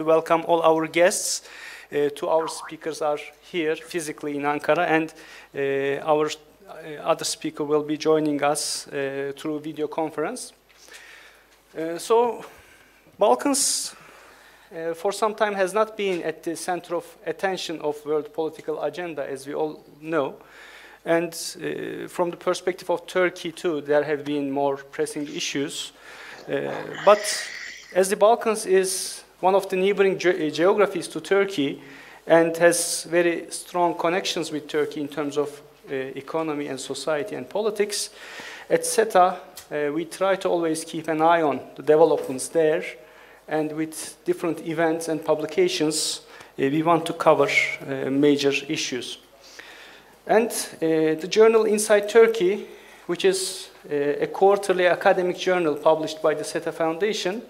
to welcome all our guests. Two our speakers are here physically in Ankara, and our other speaker will be joining us through video conference. So, Balkans for some time has not been at the center of attention of world political agenda, as we all know. And from the perspective of Turkey too, there have been more pressing issues. But as the Balkans is one of the neighboring geographies to Turkey and has very strong connections with Turkey in terms of economy and society and politics, at SETA we try to always keep an eye on the developments there, and with different events and publications we want to cover major issues. And the journal Inside Turkey, which is a quarterly academic journal published by the SETA Foundation,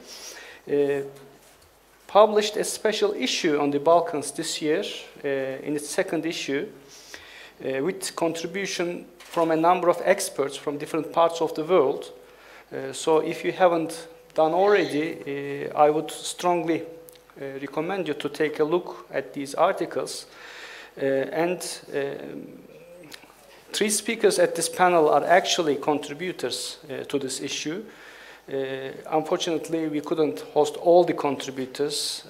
published a special issue on the Balkans this year, in its second issue, with contribution from a number of experts from different parts of the world. So if you haven't done already, I would strongly recommend you to take a look at these articles. Three speakers at this panel are actually contributors to this issue. Unfortunately, we couldn't host all the contributors.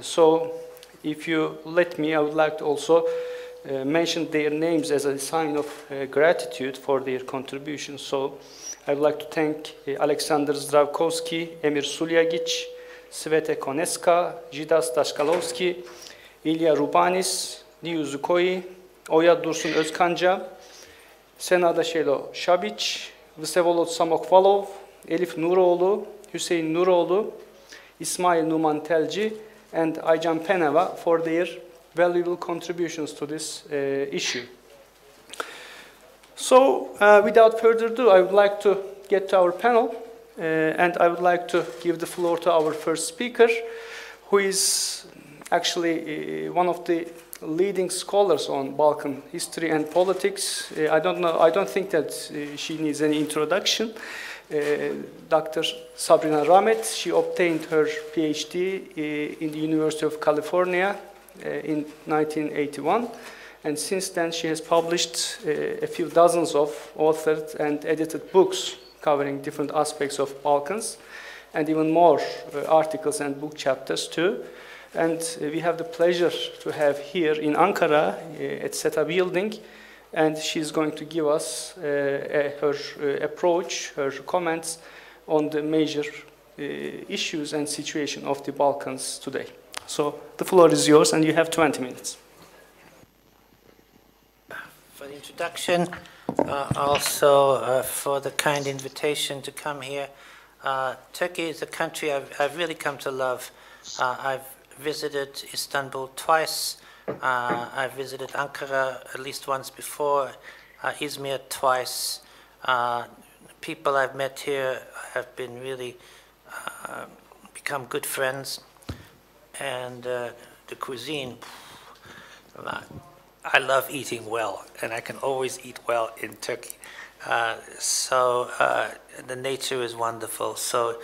So if you let me, I would like to also mention their names as a sign of gratitude for their contribution. So I would like to thank Aleksander Zdravkovski, Emir Suljagic, Svete Koneska, Jidas Dashkalovski, Ilya Rubanis, Niu Zukoi, Oya Dursun Özkanca, Senada Şelo Şabic, Vsevolod Samokvalov, Elif Nuroğlu, Hüseyin Nuroğlu, İsmail Numantelci, and Aycan Peneva for their valuable contributions to this issue. So, without further ado, I would like to get to our panel, and I would like to give the floor to our first speaker, who is actually one of the leading scholars on Balkan history and politics. I don't think that she needs any introduction. Dr. Sabrina Rahmet, she obtained her PhD in the University of California in 1981, and since then she has published a few dozens of authored and edited books covering different aspects of Balkans, and even more articles and book chapters too. And we have the pleasure to have here in Ankara at SETA building, and she's going to give us her approach, her comments on the major issues and situation of the Balkans today. So the floor is yours, and you have 20 minutes. For the introduction, also for the kind invitation to come here. Turkey is a country I've really come to love. I've visited Istanbul twice. I've visited Ankara at least once before, Izmir twice. People I've met here have been really become good friends, and the cuisine. I love eating well, and I can always eat well in Turkey. So the nature is wonderful. So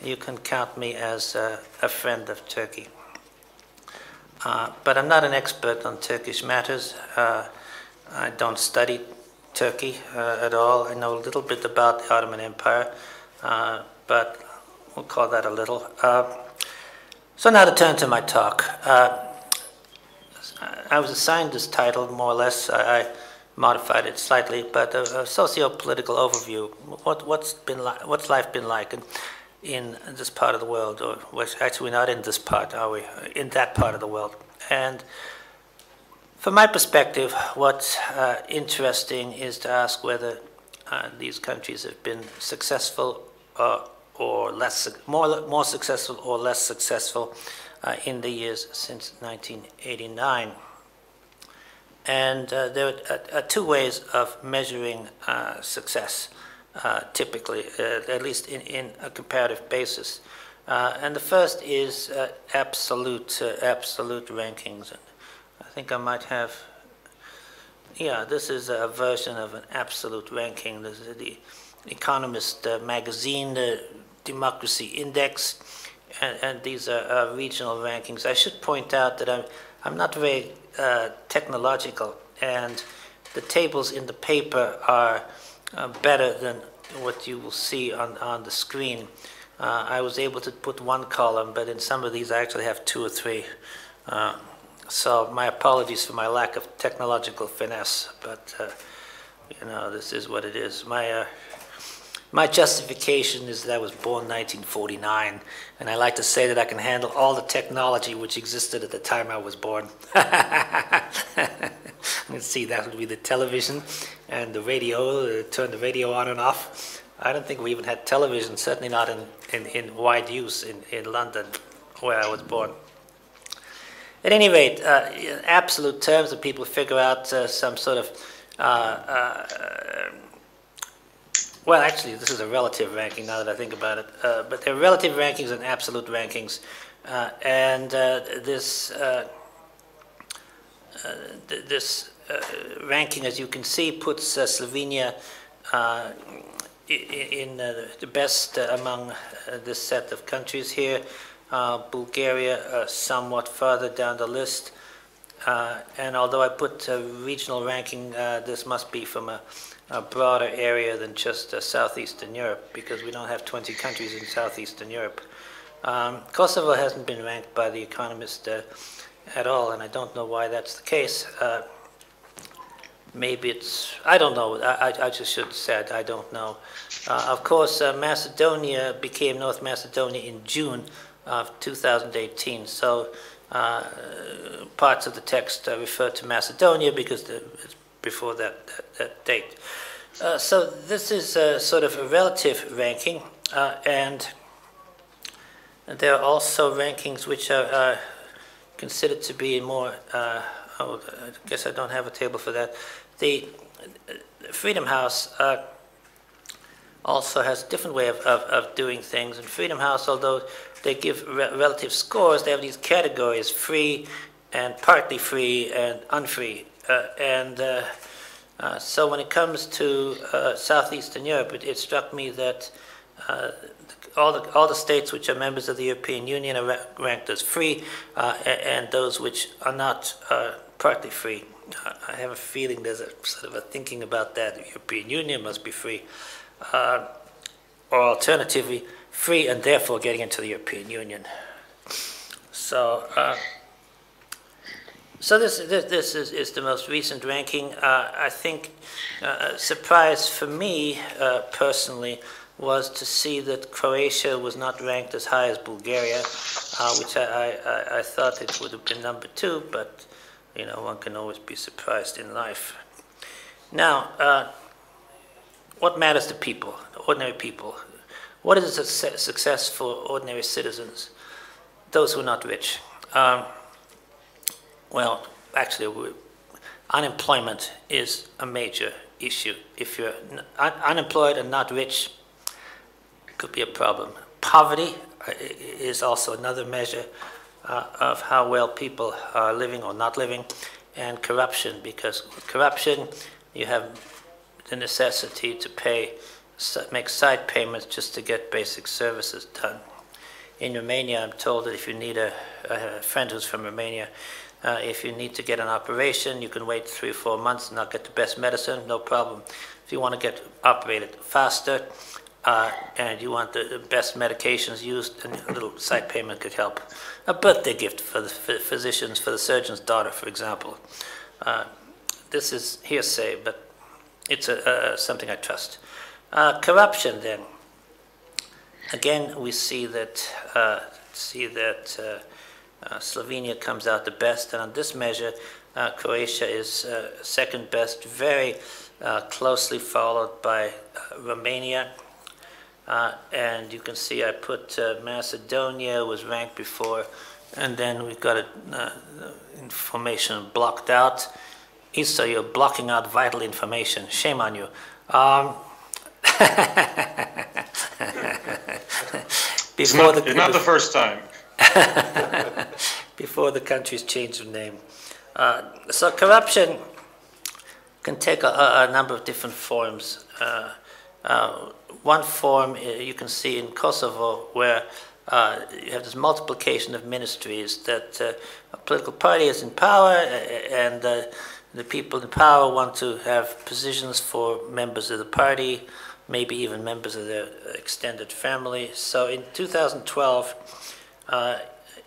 you can count me as a friend of Turkey. But I'm not an expert on Turkish matters. I don't study Turkey at all. I know a little bit about the Ottoman Empire, but we'll call that a little. So now to turn to my talk. I was assigned this title, more or less. I modified it slightly, but a socio-political overview. What's life been like in this part of the world, or actually we're not in this part, are we? In that part of the world. And from my perspective, what's interesting is to ask whether these countries have been successful or less, more successful or less successful in the years since 1989. And there are two ways of measuring success. Typically, at least in a comparative basis. And the first is absolute rankings. And I think I might have, this is a version of an absolute ranking. This is the Economist magazine, the Democracy Index. and these are regional rankings. I should point out that I'm not very technological, and the tables in the paper are better than what you will see on the screen. I was able to put one column, but in some of these I actually have 2 or 3. So my apologies for my lack of technological finesse, but you know, this is what it is. My justification is that I was born 1949, and I like to say that I can handle all the technology which existed at the time I was born. Let's see, that would be the television and the radio, turn the radio on and off. I don't think we even had television, certainly not in wide use in London, where I was born. At any rate, in absolute terms, that people figure out some sort of well, actually, this is a relative ranking now that I think about it. But there are relative rankings and absolute rankings. This ranking, as you can see, puts Slovenia in the best among this set of countries here. Bulgaria somewhat further down the list. And although I put regional ranking, this must be from a broader area than just Southeastern Europe, because we don't have 20 countries in Southeastern Europe. Kosovo hasn't been ranked by The Economist at all, and I don't know why that's the case. Maybe it's, I don't know, I just should have said, I don't know. Of course, Macedonia became North Macedonia in June of 2018, so parts of the text refer to Macedonia because it's before that date. So this is sort of a relative ranking, and there are also rankings which are considered to be more, oh, I guess I don't have a table for that. The Freedom House also has a different way of doing things. And Freedom House, although they give relative scores, they have these categories: free and partly free and unfree. So when it comes to Southeastern Europe, it struck me that all the states which are members of the European Union are ranked as free, and those which are not partly free. I have a feeling there's a sort of a thinking about that. The European Union must be free, or alternatively, free and therefore getting into the European Union. So. So this is the most recent ranking. I think a surprise for me personally was to see that Croatia was not ranked as high as Bulgaria, which I thought it would have been number 2, but you know, one can always be surprised in life. Now, what matters to people, ordinary people? What is a success for ordinary citizens, those who are not rich? Well, actually, unemployment is a major issue. If you're unemployed and not rich, it could be a problem. Poverty is also another measure of how well people are living or not living, and corruption, because with corruption, you have the necessity to make side payments just to get basic services done. In Romania, I'm told that if you need a friend who's from Romania, if you need to get an operation, you can wait 3 or 4 months and not get the best medicine, no problem. If you want to get operated faster and you want the best medications used, then a little side payment could help. A birthday gift for the physicians, for the surgeon's daughter, for example. This is hearsay, but it's something I trust. Corruption, then. Again, we see that Slovenia comes out the best, and on this measure, Croatia is second best, very closely followed by Romania. And you can see I put Macedonia was ranked before, and then we've got information blocked out. So you're blocking out vital information. Shame on you. It's not the first time. Before the countries change their name. So corruption can take a number of different forms. One form you can see in Kosovo, where you have this multiplication of ministries, that a political party is in power, and the people in power want to have positions for members of the party, maybe even members of their extended family. So in 2012,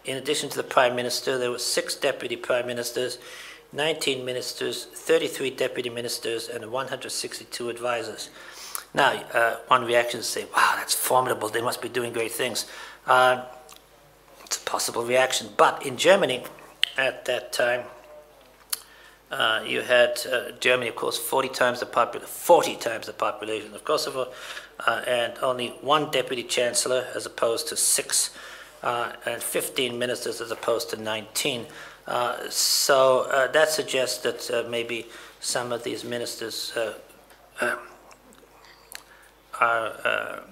in addition to the Prime Minister, there were 6 deputy Prime Ministers, 19 ministers, 33 deputy ministers, and 162 advisors. Now, one reaction is to say, wow, that's formidable, they must be doing great things. It's a possible reaction, but in Germany at that time, you had Germany, of course, 40 times the population of Kosovo, and only 1 deputy chancellor as opposed to 6, and 15 ministers as opposed to 19. So that suggests that maybe some of these ministers are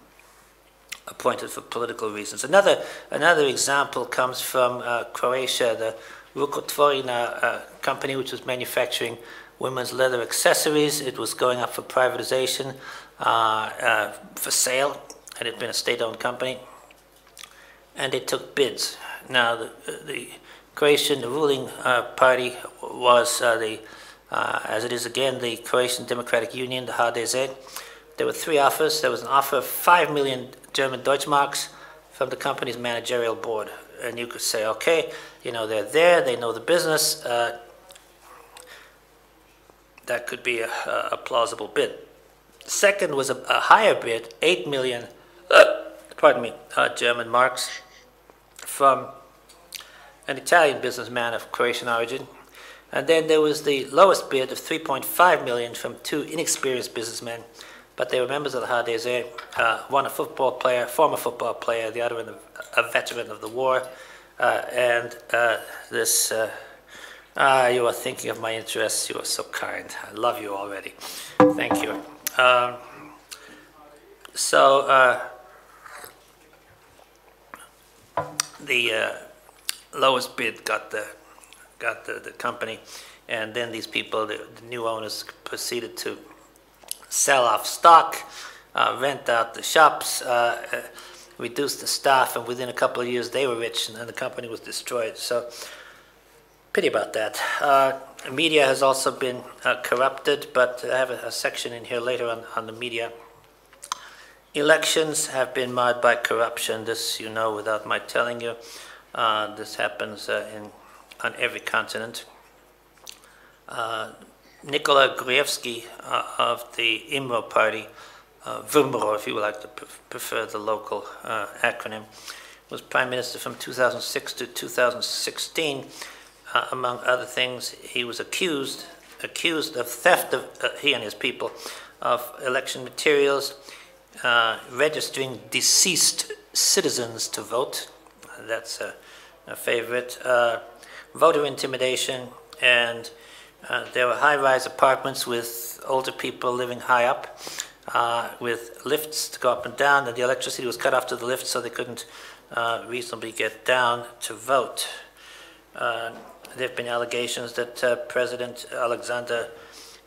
appointed for political reasons. Another example comes from Croatia, the Rukotvorina company, which was manufacturing women's leather accessories. It was going up for privatization, for sale. It had been a state-owned company, and they took bids. Now, the Croatian ruling party was as it is again, the Croatian Democratic Union, the HDZ. There were 3 offers. There was an offer of 5 million German Deutschmarks from the company's managerial board. And you could say, okay, you know, they're there, they know the business. That could be a plausible bid. Second was a higher bid, 8 million, German marks, from an Italian businessman of Croatian origin. And then there was the lowest bid of 3.5 million from 2 inexperienced businessmen, but they were members of the HDZ, one a football player, former football player, the other a veteran of the war. You are thinking of my interests. You are so kind. I love you already. Thank you. The lowest bid got the company, and then these people, the new owners, proceeded to sell off stock, rent out the shops, reduce the staff, and within a couple of years they were rich and the company was destroyed. So pity about that. Media has also been corrupted, but I have a section in here later on the media. Elections have been marred by corruption. This you know without my telling you. This happens on every continent. Nikola Gruevski of the IMRO party, VMRO if you would like to prefer the local acronym, was prime minister from 2006 to 2016. Among other things, he was accused of theft of, he and his people, of election materials, registering deceased citizens to vote. That's a favorite. Voter intimidation, and there were high-rise apartments with older people living high up, with lifts to go up and down, and the electricity was cut off to the lift so they couldn't reasonably get down to vote. There have been allegations that President Alexander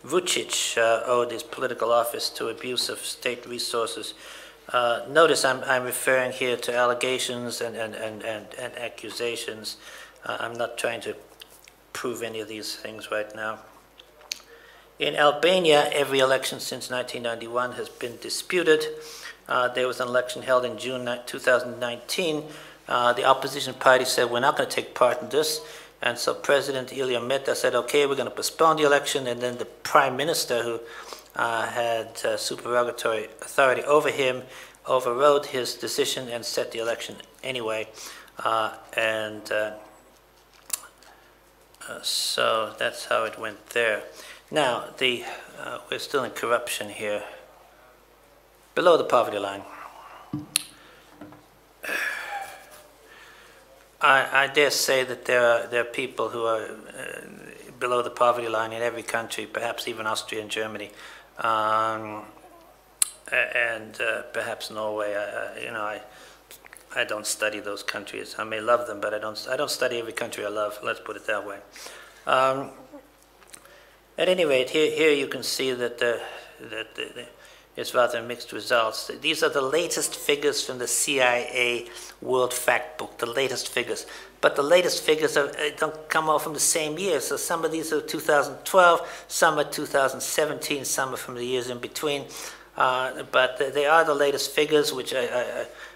Vučić owed his political office to abuse of state resources. Notice I'm referring here to allegations and accusations. I'm not trying to prove any of these things right now. In Albania, every election since 1991 has been disputed. There was an election held in June 2019. The opposition party said, we're not going to take part in this. And so President Ilia Meta said, okay, we're going to postpone the election. And then the prime minister, who had supererogatory authority over him, overrode his decision and set the election anyway. So that's how it went there. Now, we're still in corruption here. Below the poverty line. I dare say that there are people who are below the poverty line in every country, perhaps even Austria and Germany, and perhaps Norway. I don't study those countries. I may love them, but I don't study every country I love. Let's put it that way. At any rate, here you can see that it's rather mixed results. These are the latest figures from the CIA World Factbook, the latest figures. But the latest figures don't come all from the same year. So some of these are 2012, some are 2017, some are from the years in between. But they are the latest figures, which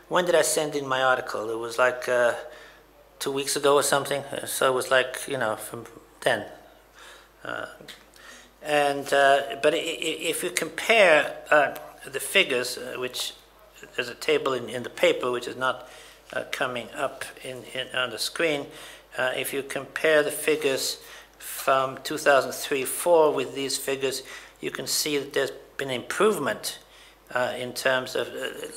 when did I send in my article? It was like 2 weeks ago or something. So it was like, from then. But if you compare the figures, which there's a table in the paper, which is not coming up on the screen, if you compare the figures from 2003-04 with these figures, you can see that there's been improvement in terms of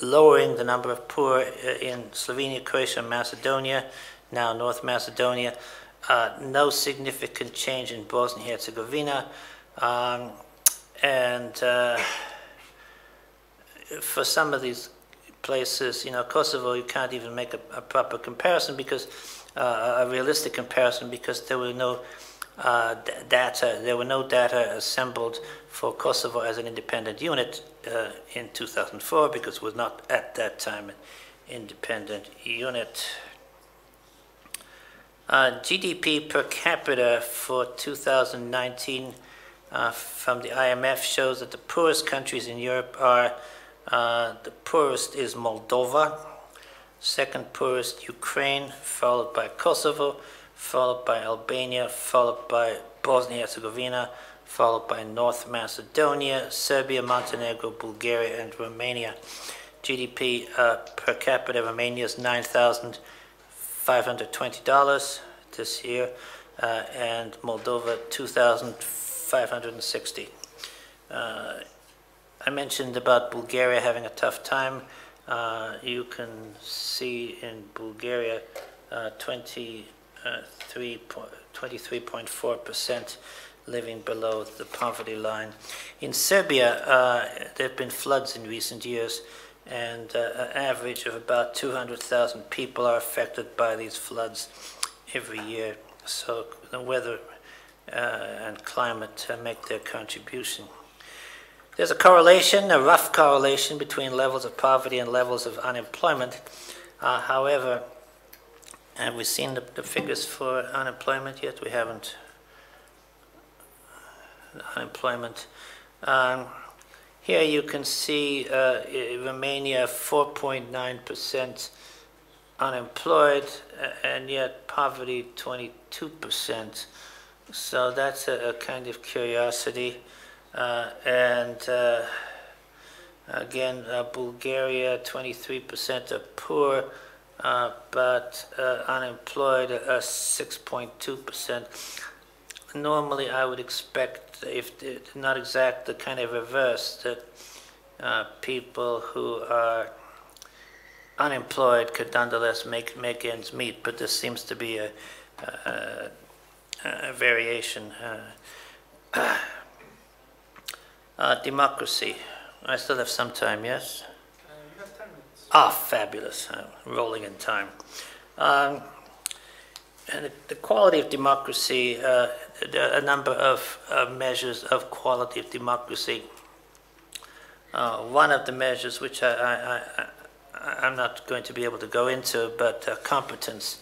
lowering the number of poor in Slovenia, Croatia, and Macedonia, now North Macedonia. No significant change in Bosnia and Herzegovina. For some of these places, Kosovo, you can't even make a proper comparison, because a realistic comparison, because there were no data. There were no data assembled for Kosovo as an independent unit in 2004, because it was not at that time an independent unit. GDP per capita for 2019 from the IMF shows that the poorest countries in Europe are, the poorest is Moldova, second poorest Ukraine, followed by Kosovo, followed by Albania, followed by Bosnia-Herzegovina, followed by North Macedonia, Serbia, Montenegro, Bulgaria, and Romania. GDP per capita, Romania is $9,520 this year, and Moldova $2,560. I mentioned about Bulgaria having a tough time. You can see in Bulgaria 23.4% living below the poverty line. In Serbia, there have been floods in recent years, and an average of about 200,000 people are affected by these floods every year. So the weather and climate make their contribution. There's a correlation, a rough correlation, between levels of poverty and levels of unemployment. However, have we seen the figures for unemployment yet? We haven't. Unemployment. Here you can see Romania 4.9% unemployed, and yet poverty 22%. So that's a kind of curiosity. Again, Bulgaria 23% are poor, but unemployed 6.2%. Normally, I would expect, if not exact, the kind of reverse, that people who are unemployed could nonetheless make ends meet. But this seems to be a variation. Democracy. I still have some time, yes? You have 10 minutes. Ah, fabulous. I'm rolling in time. And the quality of democracy, there are a number of measures of quality of democracy. One of the measures, which I'm not going to be able to go into, but competence.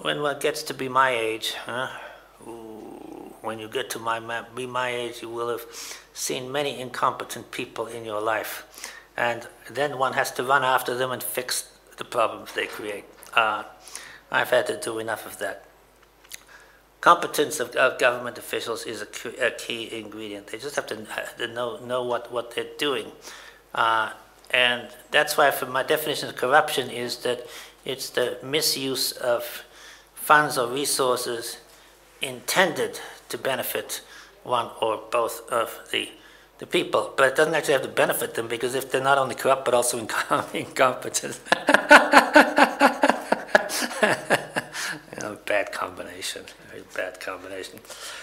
When one gets to be my age, when you get to be my age, you will have seen many incompetent people in your life. And then one has to run after them and fix the problems they create. I've had to do enough of that. Competence of government officials is a key ingredient. They just have to know what they're doing. And that's why, for my definition of corruption, is that it's the misuse of funds or resources intended to benefit one or both of the people, but it doesn't actually have to benefit them, because if they're not only corrupt but also incompetent, bad combination, very bad combination.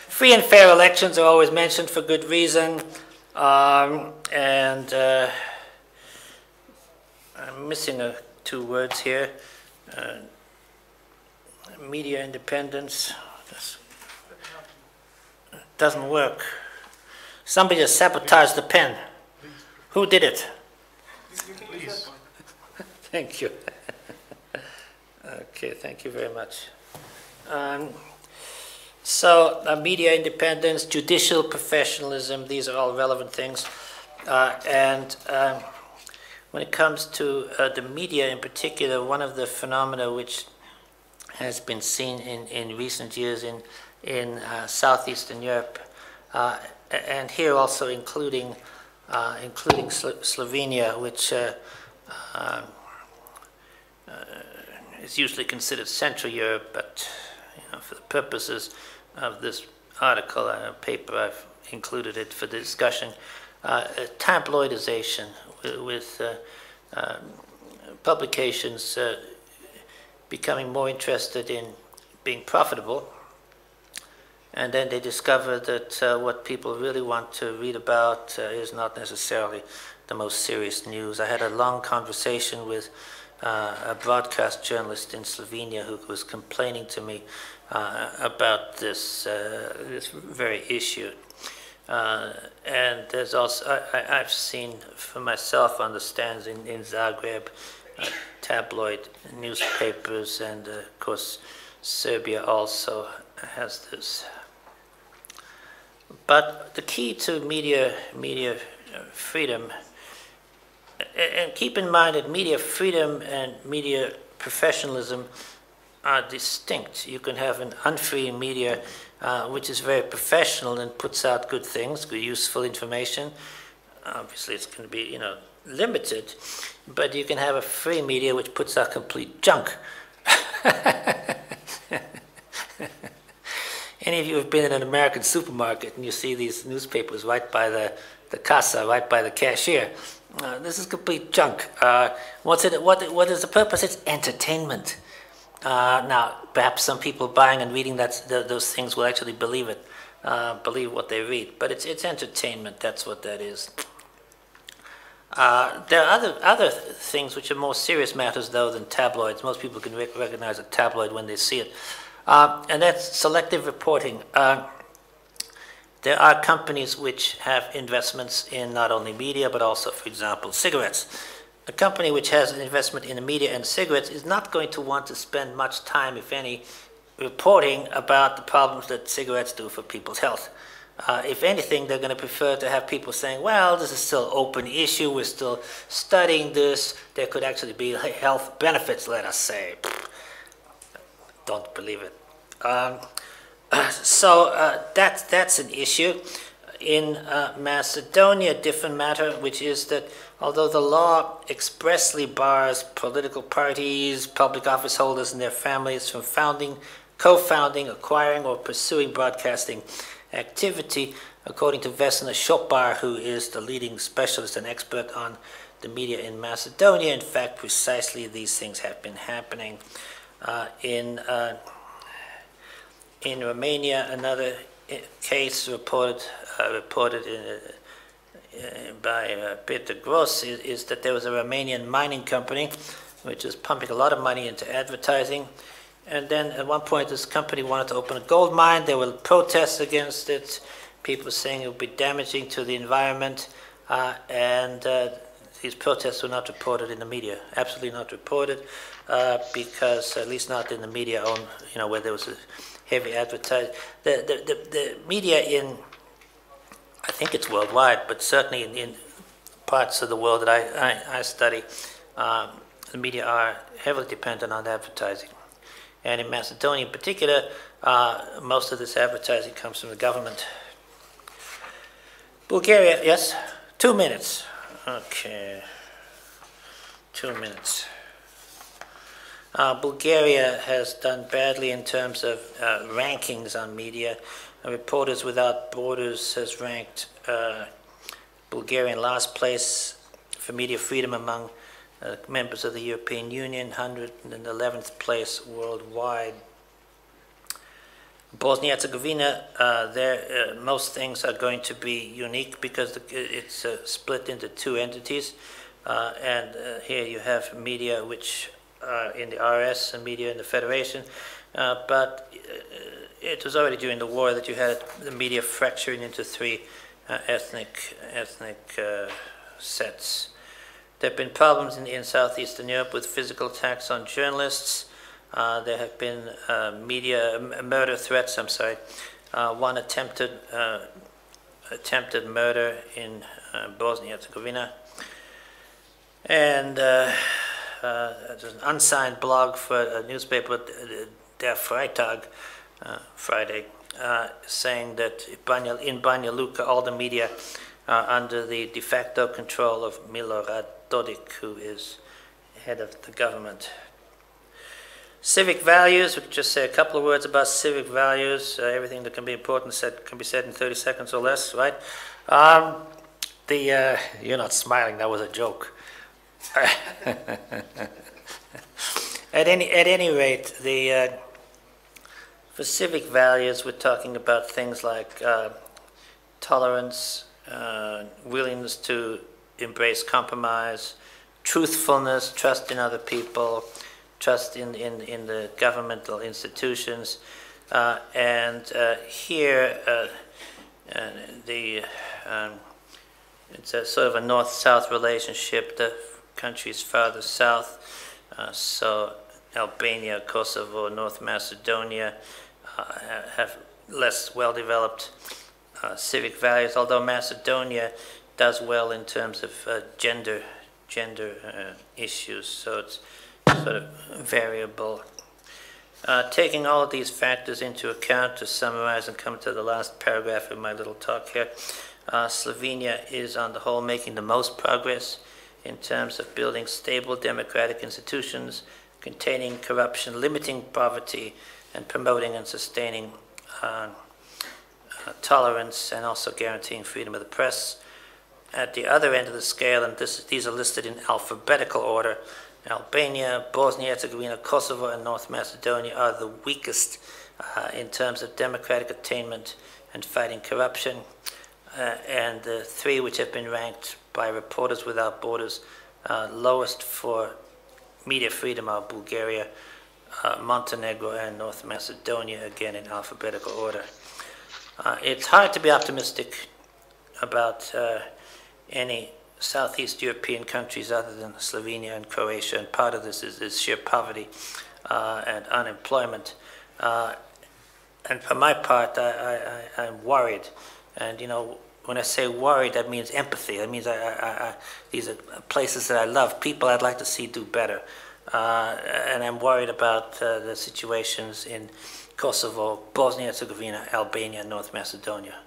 Free and fair elections are always mentioned for good reason, and I'm missing two words here. Media independence. doesn't work. Somebody just sabotaged the pen. Who did it? Please. Thank you. Okay, thank you very much. Media independence, judicial professionalism, these are all relevant things. When it comes to the media in particular, one of the phenomena which has been seen in recent years in southeastern Europe, and here also including Slovenia, which is usually considered Central Europe, but for the purposes of this article and paper, I've included it for the discussion. Tabloidization with publications becoming more interested in being profitable, and then they discover that what people really want to read about is not necessarily the most serious news. I had a long conversation with a broadcast journalist in Slovenia who was complaining to me about this very issue. And there's also, I've seen for myself on the stands in Zagreb, tabloid newspapers, and of course Serbia also has this. But the key to media freedom, and keep in mind that media freedom and media professionalism are distinct. You can have an unfree media which is very professional and puts out good things, good, useful information. Obviously, it's going to be, limited, but you can have a free media which puts out complete junk. Any of you have been in an American supermarket and you see these newspapers right by the casa, right by the cashier. This is complete junk. What is the purpose? It's entertainment. Now, perhaps some people buying and reading those things will actually believe it, believe what they read. But it's entertainment. That's what that is. There are other things which are more serious matters, though, than tabloids. Most people can recognize a tabloid when they see it, and that's selective reporting. There are companies which have investments in not only media but also, for example, cigarettes. A company which has an investment in the media and cigarettes is not going to want to spend much time, if any, reporting about the problems that cigarettes do for people's health. If anything, they're going to prefer to have people saying, well, this is still an open issue, we're still studying this, there could actually be health benefits, let us say. Don't believe it. That's an issue. In Macedonia, a different matter, which is that although the law expressly bars political parties, public office holders and their families from founding, co-founding, acquiring, or pursuing broadcasting activity, according to Vesna Shopar, who is the leading specialist and expert on the media in Macedonia, in fact, precisely these things have been happening. In Romania, another case reported by Peter Gross is that there was a Romanian mining company which is pumping a lot of money into advertising, and then at one point this company wanted to open a gold mine. There were protests against it, people saying it would be damaging to the environment, and these protests were not reported in the media, absolutely not reported, because at least not in the media owned, where there was a heavy advertising. The media in, I think it's worldwide, but certainly in parts of the world that I study, the media are heavily dependent on advertising. And in Macedonia in particular, most of this advertising comes from the government. Bulgaria, yes? 2 minutes. Okay. 2 minutes. Bulgaria has done badly in terms of rankings on media. Reporters Without Borders has ranked Bulgaria in last place for media freedom among members of the European Union, 111th place worldwide. Bosnia and Herzegovina, most things are going to be unique because it's split into two entities. And here you have media which in the RS and media in the Federation, but it was already during the war that you had the media fracturing into three ethnic sets. There have been problems in southeastern Europe with physical attacks on journalists. There have been murder threats. One attempted murder in Bosnia and Herzegovina, and there's an unsigned blog for a newspaper, Der Freitag, Friday, saying that in Banja Luka all the media are under the de facto control of Milorad Dodik, who is head of the government. Civic values, we could just say a couple of words about civic values. Everything that can be important can be said in 30 seconds or less, right? You're not smiling, that was a joke. At any rate, for civic values, we're talking about things like tolerance, willingness to embrace compromise, truthfulness, trust in other people, trust in the governmental institutions, and here it's a sort of a north-south relationship. The countries farther south, so Albania, Kosovo, North Macedonia, have less well-developed civic values, although Macedonia does well in terms of gender issues, so it's sort of variable. Taking all of these factors into account, to summarize and come to the last paragraph of my little talk here, Slovenia is on the whole making the most progress in terms of building stable democratic institutions, containing corruption, limiting poverty, and promoting and sustaining tolerance, and also guaranteeing freedom of the press. At the other end of the scale, and these are listed in alphabetical order, Albania, Bosnia, Herzegovina, Kosovo, and North Macedonia are the weakest in terms of democratic attainment and fighting corruption. And the three which have been ranked by Reporters Without Borders lowest for media freedom are Bulgaria, Montenegro, and North Macedonia, again in alphabetical order. It's hard to be optimistic about any Southeast European countries other than Slovenia and Croatia, and part of this is sheer poverty and unemployment. And for my part, I'm worried. And, you know, when I say worried, that means empathy. That means these are places that I love, people I'd like to see do better. And I'm worried about the situations in Kosovo, Bosnia and Herzegovina, Albania, and North Macedonia.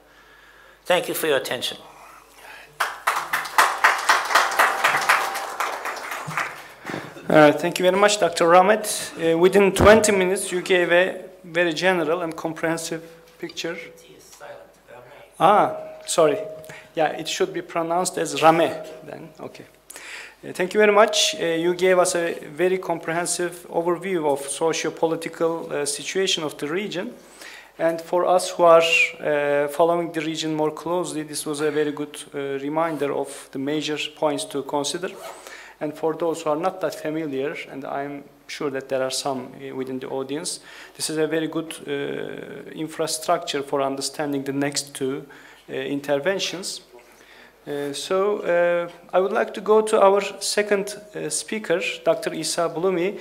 Thank you for your attention. Thank you very much, Dr. Rahmet. Within 20 minutes, you gave a very general and comprehensive picture. Sorry. Yeah, it should be pronounced as Rame then. Okay. Thank you very much. You gave us a very comprehensive overview of socio-political situation of the region. And for us who are following the region more closely, this was a very good reminder of the major points to consider. And for those who are not that familiar, and I'm sure that there are some within the audience, this is a very good infrastructure for understanding the next two interventions. So I would like to go to our second speaker, Dr. İsa Blumi.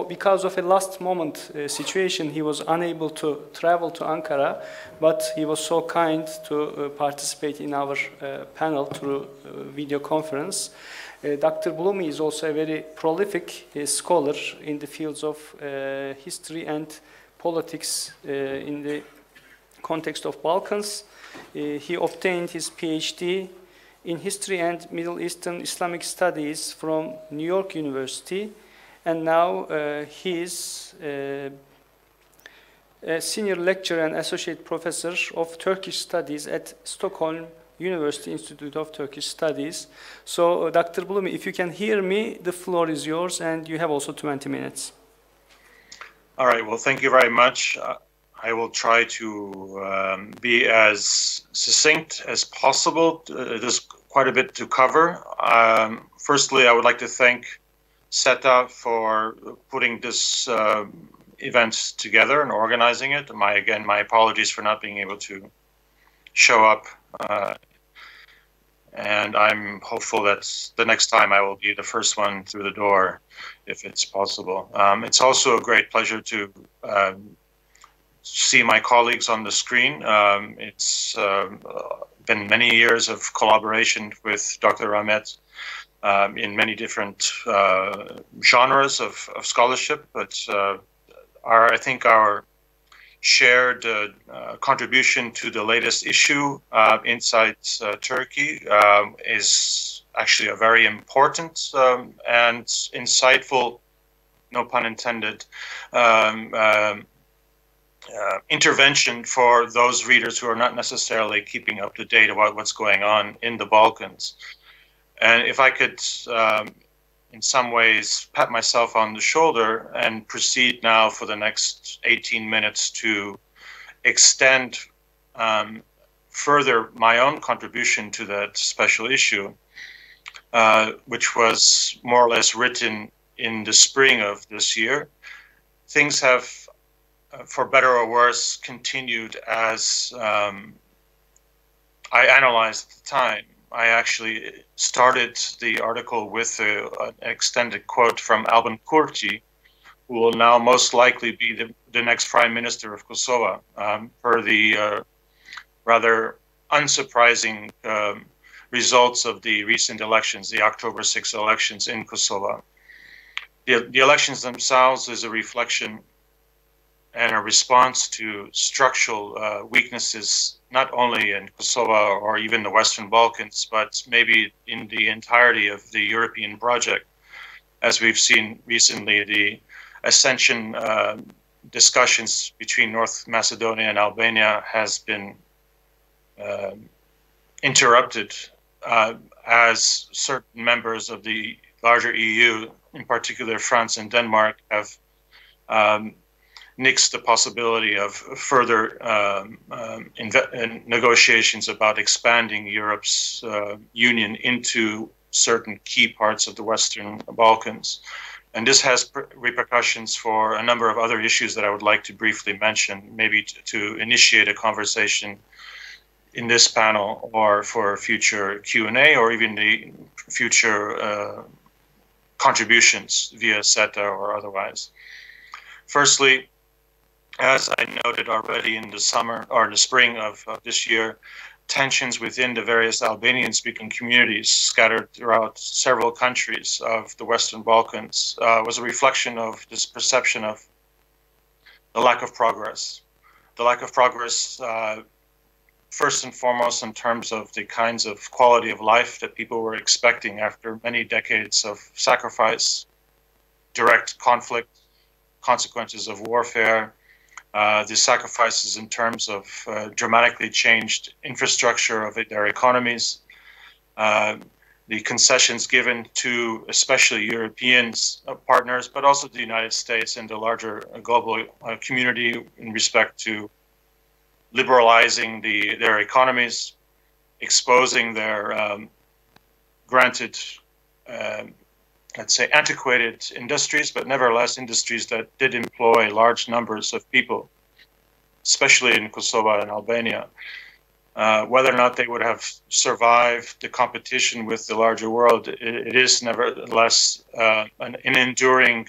Because of a last moment situation, he was unable to travel to Ankara, but he was so kind to participate in our panel through video conference. Dr. Blumi is also a very prolific scholar in the fields of history and politics in the context of Balkans. He obtained his PhD in History and Middle Eastern Islamic Studies from New York University, and now he is a senior lecturer and associate professor of Turkish Studies at Stockholm University Institute of Turkish Studies. So, Dr. Blumi, if you can hear me, the floor is yours, and you have also 20 minutes. All right, well, thank you very much. I will try to be as succinct as possible. There's quite a bit to cover. Firstly, I would like to thank SETA for putting this event together and organizing it. Again, my apologies for not being able to show up. And I'm hopeful that the next time I will be the first one through the door, if it's possible. It's also a great pleasure to see my colleagues on the screen. It's been many years of collaboration with Dr. Rahmet in many different genres of scholarship, but I think our shared contribution to the latest issue inside Turkey is actually a very important and insightful, no pun intended, intervention for those readers who are not necessarily keeping up to date about what's going on in the Balkans. And if I could, in some ways, pat myself on the shoulder and proceed now for the next 18 minutes to extend further my own contribution to that special issue, which was more or less written in the spring of this year. Things have, for better or worse, continued as I analyzed at the time. I actually started the article with an extended quote from Albin Kurti, who will now most likely be the next Prime Minister of Kosovo, per the rather unsurprising results of the recent elections, the October 6 elections in Kosovo. The elections themselves is a reflection and a response to structural weaknesses, not only in Kosovo or even the Western Balkans, but maybe in the entirety of the European project. As we've seen recently, the accession discussions between North Macedonia and Albania has been interrupted as certain members of the larger EU, in particular France and Denmark, have nixed the possibility of further negotiations about expanding Europe's union into certain key parts of the Western Balkans. And this has repercussions for a number of other issues that I would like to briefly mention, maybe to initiate a conversation in this panel or for future Q&A or even the future contributions via SETA or otherwise. Firstly, as I noted already in the summer or in the spring of this year, tensions within the various Albanian-speaking communities scattered throughout several countries of the Western Balkans was a reflection of this perception of the lack of progress. The lack of progress, first and foremost, in terms of the kinds of quality of life that people were expecting after many decades of sacrifice, direct conflict, consequences of warfare, the sacrifices in terms of dramatically changed infrastructure of their economies, the concessions given to especially European partners, but also the United States and the larger global community in respect to liberalizing their economies, exposing their granted let's say, antiquated industries, but nevertheless industries that did employ large numbers of people, especially in Kosovo and Albania. Whether or not they would have survived the competition with the larger world, it is nevertheless an enduring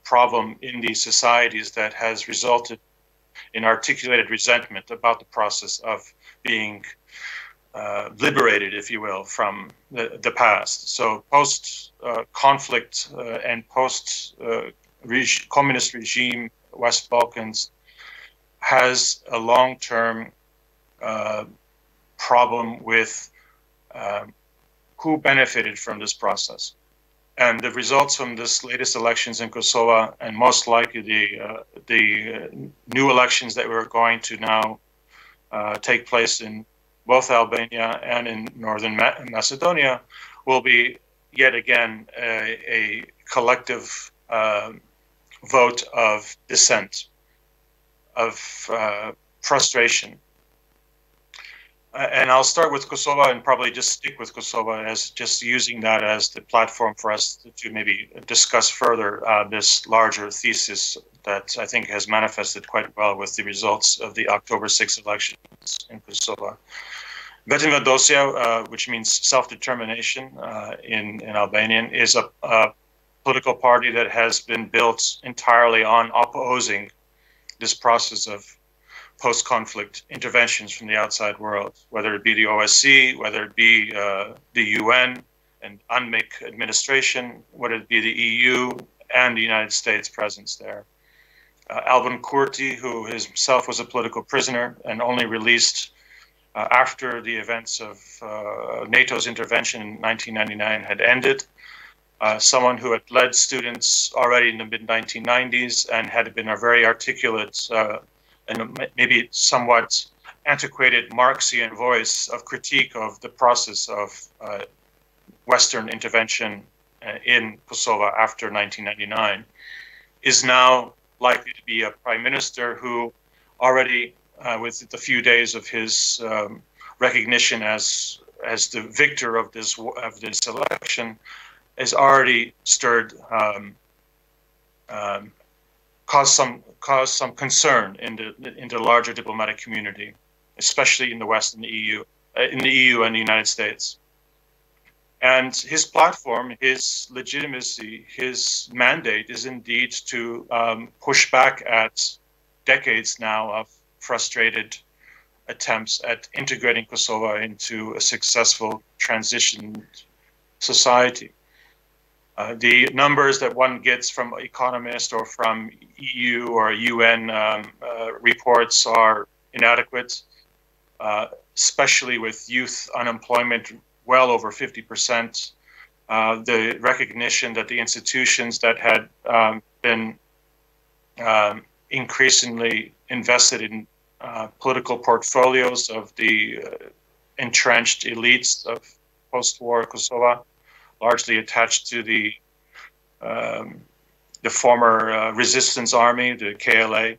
problem in these societies that has resulted in articulated resentment about the process of being liberated, if you will, from the past. So post-conflict and post-communist regime, West Balkans has a long-term problem with who benefited from this process. And the results from this latest elections in Kosovo, and most likely the new elections that we're going to now take place in both Albania and in northern Macedonia, will be yet again a collective vote of dissent, of frustration. And I'll start with Kosovo and probably just stick with Kosovo as just using that as the platform for us to maybe discuss further this larger thesis that I think has manifested quite well with the results of the October 6th elections in Kosovo. Vetëvendosja, which means self-determination in Albanian, is a political party that has been built entirely on opposing this process of post-conflict interventions from the outside world, whether it be the OSCE, whether it be the UN and UNMIK administration, whether it be the EU and the United States presence there. Albin Kurti, who himself was a political prisoner and only released after the events of NATO's intervention in 1999 had ended, someone who had led students already in the mid-1990s and had been a very articulate and maybe somewhat antiquated Marxian voice of critique of the process of Western intervention in Kosovo after 1999, is now likely to be a prime minister who already, with the few days of his recognition as the victor of this election, has already stirred caused some concern in the larger diplomatic community, especially in the West and the EU, and the United States. And his platform, his legitimacy, his mandate is indeed to push back at decades now of frustrated attempts at integrating Kosovo into a successful transition society. The numbers that one gets from economists or from EU or UN reports are inadequate, especially with youth unemployment well over 50%. The recognition that the institutions that had been increasingly invested in political portfolios of the entrenched elites of post-war Kosovo, largely attached to the former resistance army, the KLA,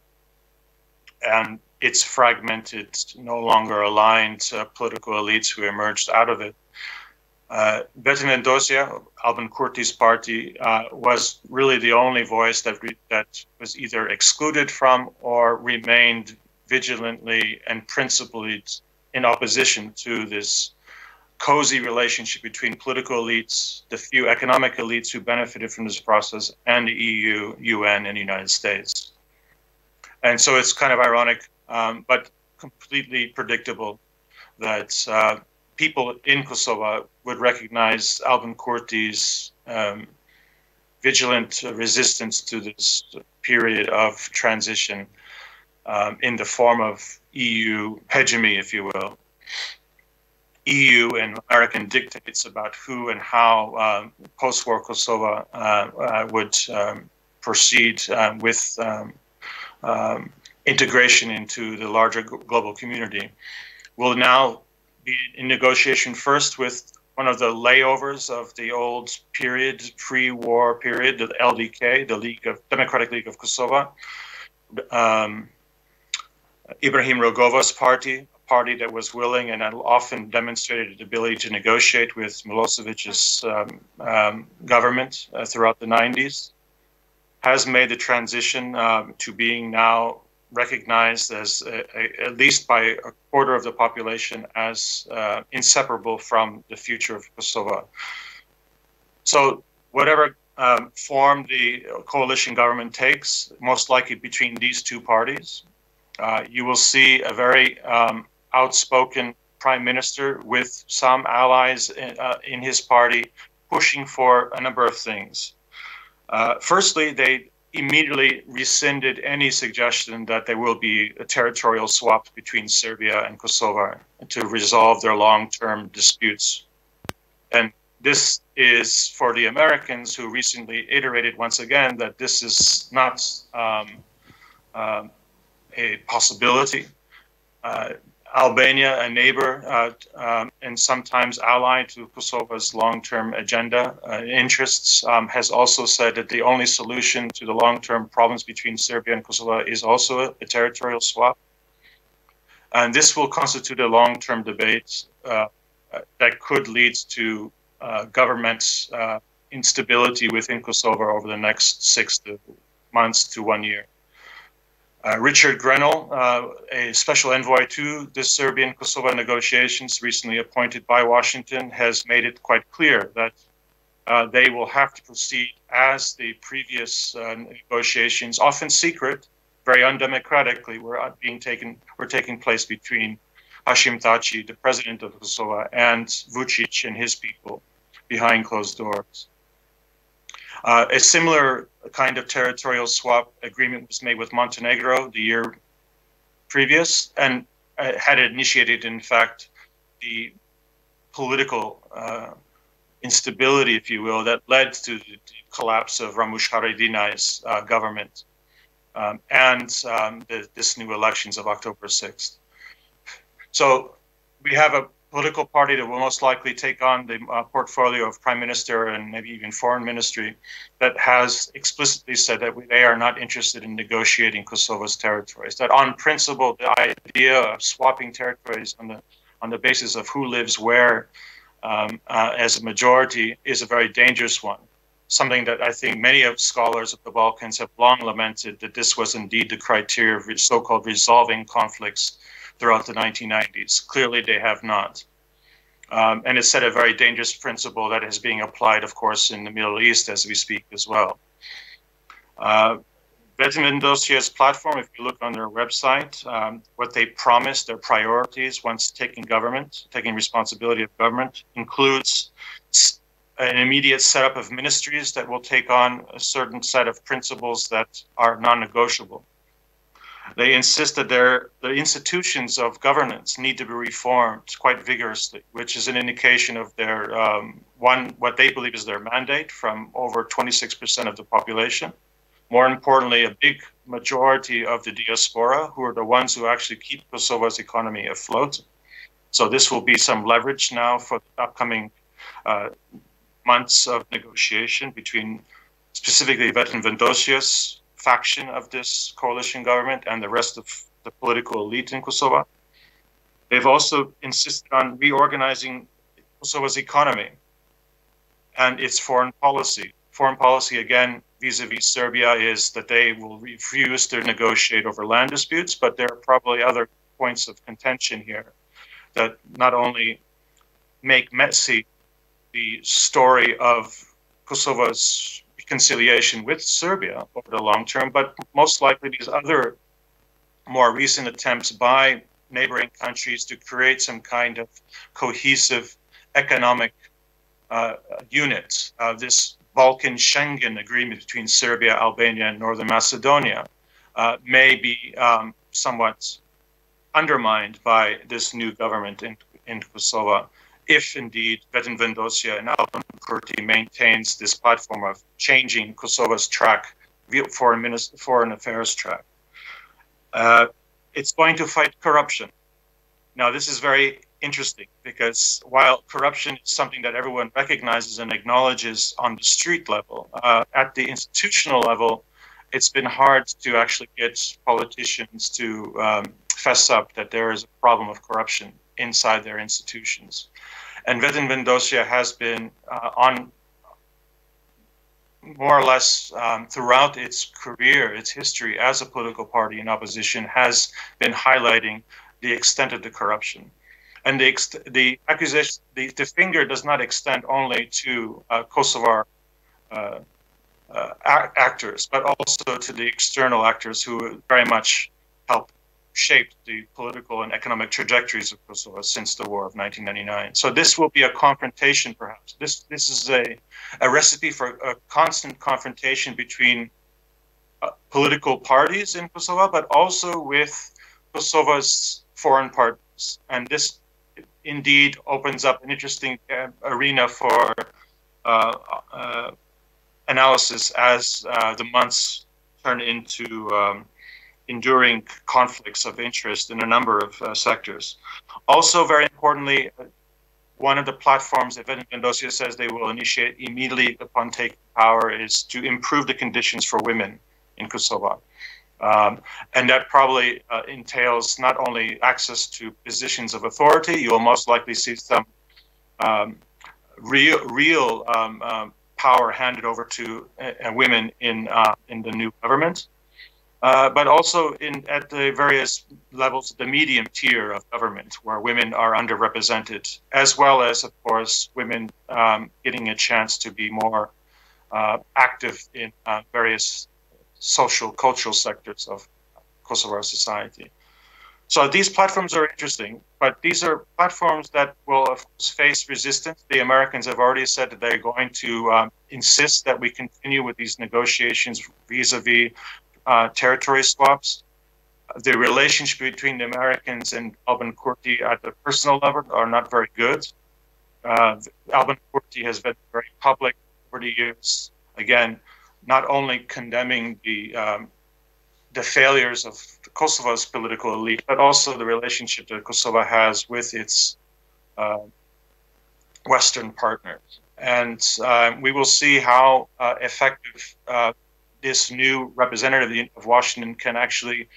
and its fragmented, no longer aligned political elites who emerged out of it. Vetëvendosja, Albin Kurti's party, was really the only voice that was either excluded from or remained vigilantly and principally in opposition to this cozy relationship between political elites, the few economic elites who benefited from this process, and the EU, UN, and the United States. And so it's kind of ironic, but completely predictable that people in Kosovo would recognize Albin Kurti's vigilant resistance to this period of transition in the form of EU hegemony, if you will. EU and American dictates about who and how post-war Kosovo would proceed with integration into the larger global community will now be in negotiation first with one of the layovers of the old period, pre-war period, the LDK, the Democratic League of Kosovo, Ibrahim Rogova's party, a party that was willing and often demonstrated its ability to negotiate with Milosevic's government throughout the 90s, has made the transition to being now recognized as, at least by a quarter of the population, as inseparable from the future of Kosovo. So whatever form the coalition government takes, most likely between these two parties, you will see a very outspoken prime minister with some allies in his party pushing for a number of things. Firstly, they immediately rescinded any suggestion that there will be a territorial swap between Serbia and Kosovo to resolve their long-term disputes. And this is for the Americans, who recently iterated once again that this is not a possibility. Albania, a neighbor and sometimes allied to Kosovo's long-term agenda interests, has also said that the only solution to the long-term problems between Serbia and Kosovo is also a territorial swap. And this will constitute a long-term debate that could lead to government instability within Kosovo over the next 6 months to 1 year. Richard Grenell, a special envoy to the Serbian-Kosovo negotiations recently appointed by Washington, has made it quite clear that they will have to proceed as the previous negotiations, often secret, very undemocratically, were taking place between Hashim Thaçi, the president of Kosovo, and Vučić and his people behind closed doors. A similar kind of territorial swap agreement was made with Montenegro the year previous, and had initiated, in fact, the political instability, if you will, that led to the collapse of Ramush Haradinaj's government and this new elections of October 6th. So we have a political party that will most likely take on the portfolio of prime minister and maybe even foreign ministry that has explicitly said that they are not interested in negotiating Kosovo's territories. That on principle, the idea of swapping territories on the basis of who lives where as a majority is a very dangerous one. Something that I think many of scholars of the Balkans have long lamented, that this was indeed the criteria of so-called resolving conflicts throughout the 1990s. Clearly, they have not. And it's set a very dangerous principle that is being applied, of course, in the Middle East as we speak as well. Vetëvendosje's platform, if you look on their website, what they promised, their priorities once taking responsibility of government, includes an immediate setup of ministries that will take on a certain set of principles that are non-negotiable. They insist that the institutions of governance need to be reformed quite vigorously, which is an indication of their, what they believe is their mandate from over 26% of the population. More importantly, a big majority of the diaspora, who are the ones who actually keep Kosovo's economy afloat. So this will be some leverage now for the upcoming months of negotiation between specifically Vetëvendosje's faction of this coalition government and the rest of the political elite in Kosovo. They've also insisted on reorganizing Kosovo's economy and its foreign policy. Foreign policy, again, vis-a-vis Serbia, is that they will refuse to negotiate over land disputes, but there are probably other points of contention here that not only make messy the story of Kosovo's reconciliation with Serbia over the long term, but most likely these other more recent attempts by neighboring countries to create some kind of cohesive economic unit, this Balkan Schengen agreement between Serbia, Albania, and Northern Macedonia may be somewhat undermined by this new government in Kosovo, if indeed Vetëvendosje and Albin Kurti maintains this platform of changing Kosovo's track, foreign affairs track. It's going to fight corruption. Now, this is very interesting because while corruption is something that everyone recognizes and acknowledges on the street level, at the institutional level, it's been hard to actually get politicians to fess up that there is a problem of corruption inside their institutions. And Vetëvendosje has been on more or less throughout its career, its history as a political party in opposition, has been highlighting the extent of the corruption. And the accusation, the finger does not extend only to Kosovar actors, but also to the external actors who very much helped shape the political and economic trajectories of Kosovo since the war of 1999. So this will be a confrontation, perhaps. This is a recipe for a constant confrontation between political parties in Kosovo, but also with Kosovo's foreign partners. And this indeed opens up an interesting arena for analysis as the months turn into enduring conflicts of interest in a number of sectors. Also, very importantly, one of the platforms that Vetëvendosje says they will initiate immediately upon taking power is to improve the conditions for women in Kosovo. And that probably entails not only access to positions of authority, you will most likely see some real power handed over to women in the new government, but also at the various levels of the medium tier of government, where women are underrepresented, as well as, of course, women getting a chance to be more active in various social, cultural sectors of Kosovo society. So these platforms are interesting, but these are platforms that will, of course, face resistance. The Americans have already said that they're going to insist that we continue with these negotiations vis-a-vis territory swaps. The relationship between the Americans and Albin Kurti at the personal level are not very good. Albin Kurti has been very public over the years, again, not only condemning the failures of Kosovo's political elite, but also the relationship that Kosovo has with its Western partners. And we will see how effective this new representative of Washington can actually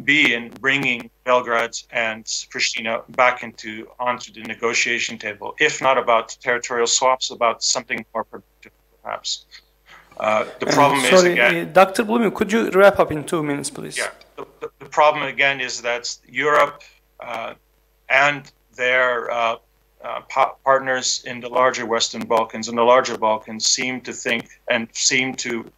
be in bringing Belgrade and Pristina back onto the negotiation table, if not about territorial swaps, about something more productive, perhaps. The problem is, again, Dr. Blooming, could you wrap up in 2 minutes, please? Yeah. The problem, again, is that Europe and their partners in the larger Western Balkans and the larger Balkans seem to think and seem to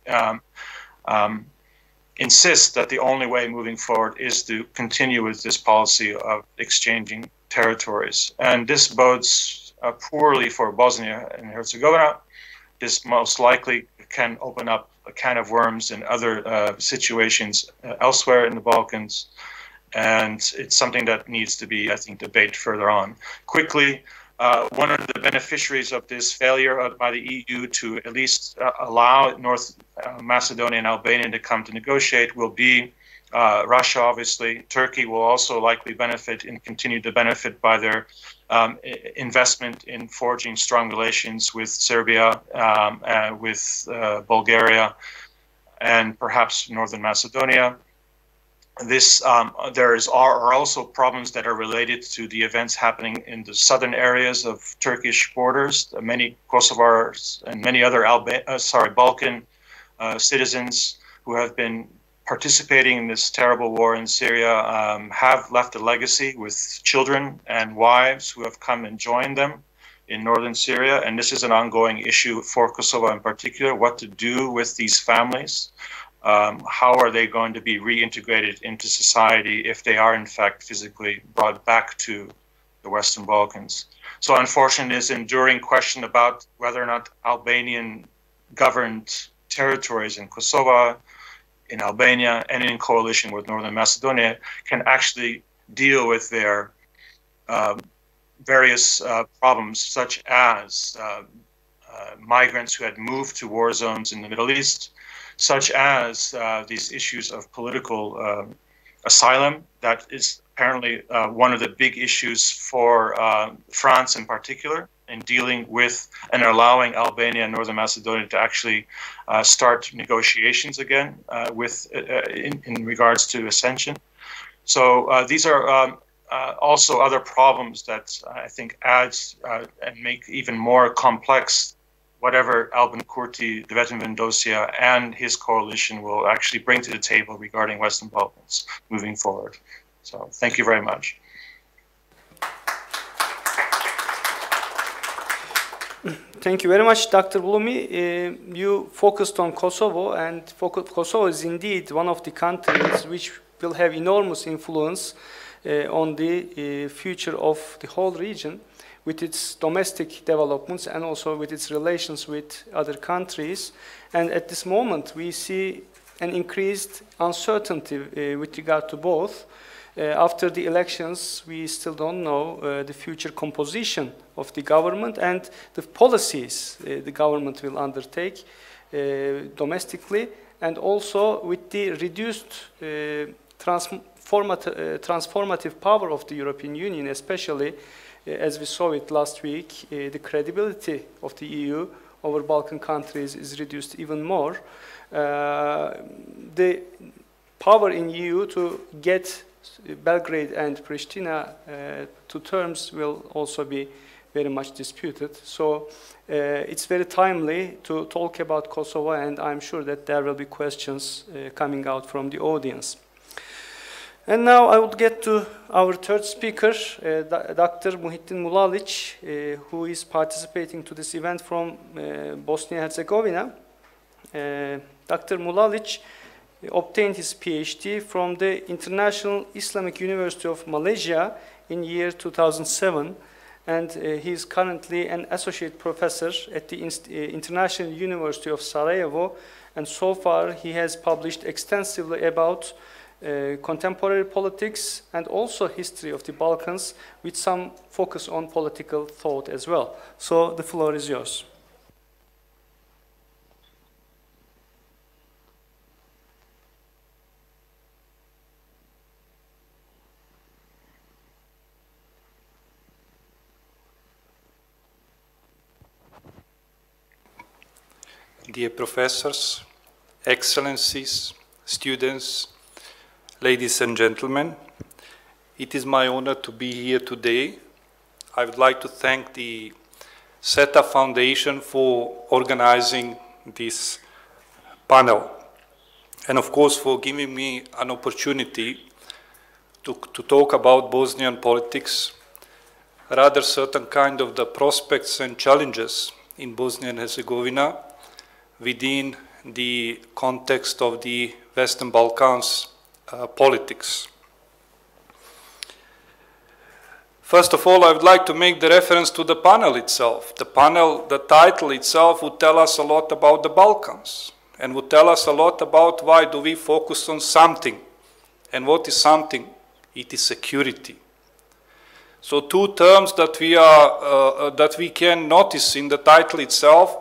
insist that the only way moving forward is to continue with this policy of exchanging territories. And this bodes poorly for Bosnia and Herzegovina. This most likely can open up a can of worms in other situations elsewhere in the Balkans. And it's something that needs to be, I think, debated further on. Quickly, one of the beneficiaries of this failure by the EU to at least allow North Macedonia and Albania to come to negotiate will be Russia, obviously. Turkey will also likely benefit and continue to benefit by their investment in forging strong relations with Serbia, with Bulgaria, and perhaps Northern Macedonia. There are also problems that are related to the events happening in the southern areas of Turkish borders. Many Kosovars and many other Balkan citizens who have been participating in this terrible war in Syria have left a legacy with children and wives who have come and joined them in northern Syria. And this is an ongoing issue for Kosovo in particular, what to do with these families. How are they going to be reintegrated into society if they are in fact physically brought back to the Western Balkans? So unfortunately, this enduring question about whether or not Albanian governed territories in Kosovo, in Albania, and in coalition with Northern Macedonia can actually deal with their various problems, such as migrants who had moved to war zones in the Middle East, such as these issues of political asylum. That is apparently one of the big issues for France in particular, in dealing with and allowing Albania and Northern Macedonia to actually start negotiations again in regards to accession. So these are also other problems that I think adds and make even more complex whatever Albin Kurti, Vetën Vendosja, and his coalition will actually bring to the table regarding Western Balkans moving forward. So thank you very much. Thank you very much, Dr. Blumi. You focused on Kosovo, and Kosovo is indeed one of the countries which will have enormous influence on the future of the whole region, with its domestic developments and also with its relations with other countries. And at this moment, we see an increased uncertainty with regard to both. After the elections, we still don't know the future composition of the government and the policies the government will undertake domestically, and also with the reduced transformative power of the European Union, especially as we saw it last week, the credibility of the EU over Balkan countries is reduced even more, the power in EU to get Belgrade and Pristina to terms will also be very much disputed. So it's very timely to talk about Kosovo, and I'm sure that there will be questions coming out from the audience. And now I would get to our third speaker, Dr. Muhittin Mulalic, who is participating to this event from Bosnia-Herzegovina. Dr. Mulalic obtained his PhD from the International Islamic University of Malaysia in year 2007, and he is currently an associate professor at the International University of Sarajevo, and so far he has published extensively about contemporary politics and also history of the Balkans, with some focus on political thought as well. So the floor is yours. Dear professors, excellencies, students, ladies and gentlemen, it is my honor to be here today. I would like to thank the SETA Foundation for organizing this panel, and of course for giving me an opportunity to talk about Bosnian politics, rather certain kind of the prospects and challenges in Bosnia and Herzegovina within the context of the Western Balkans politics. First of all, I would like to make the reference to the panel itself. The panel, the title itself would tell us a lot about the Balkans and would tell us a lot about why do we focus on something. And what is something? It is security. So two terms that we can notice in the title itself: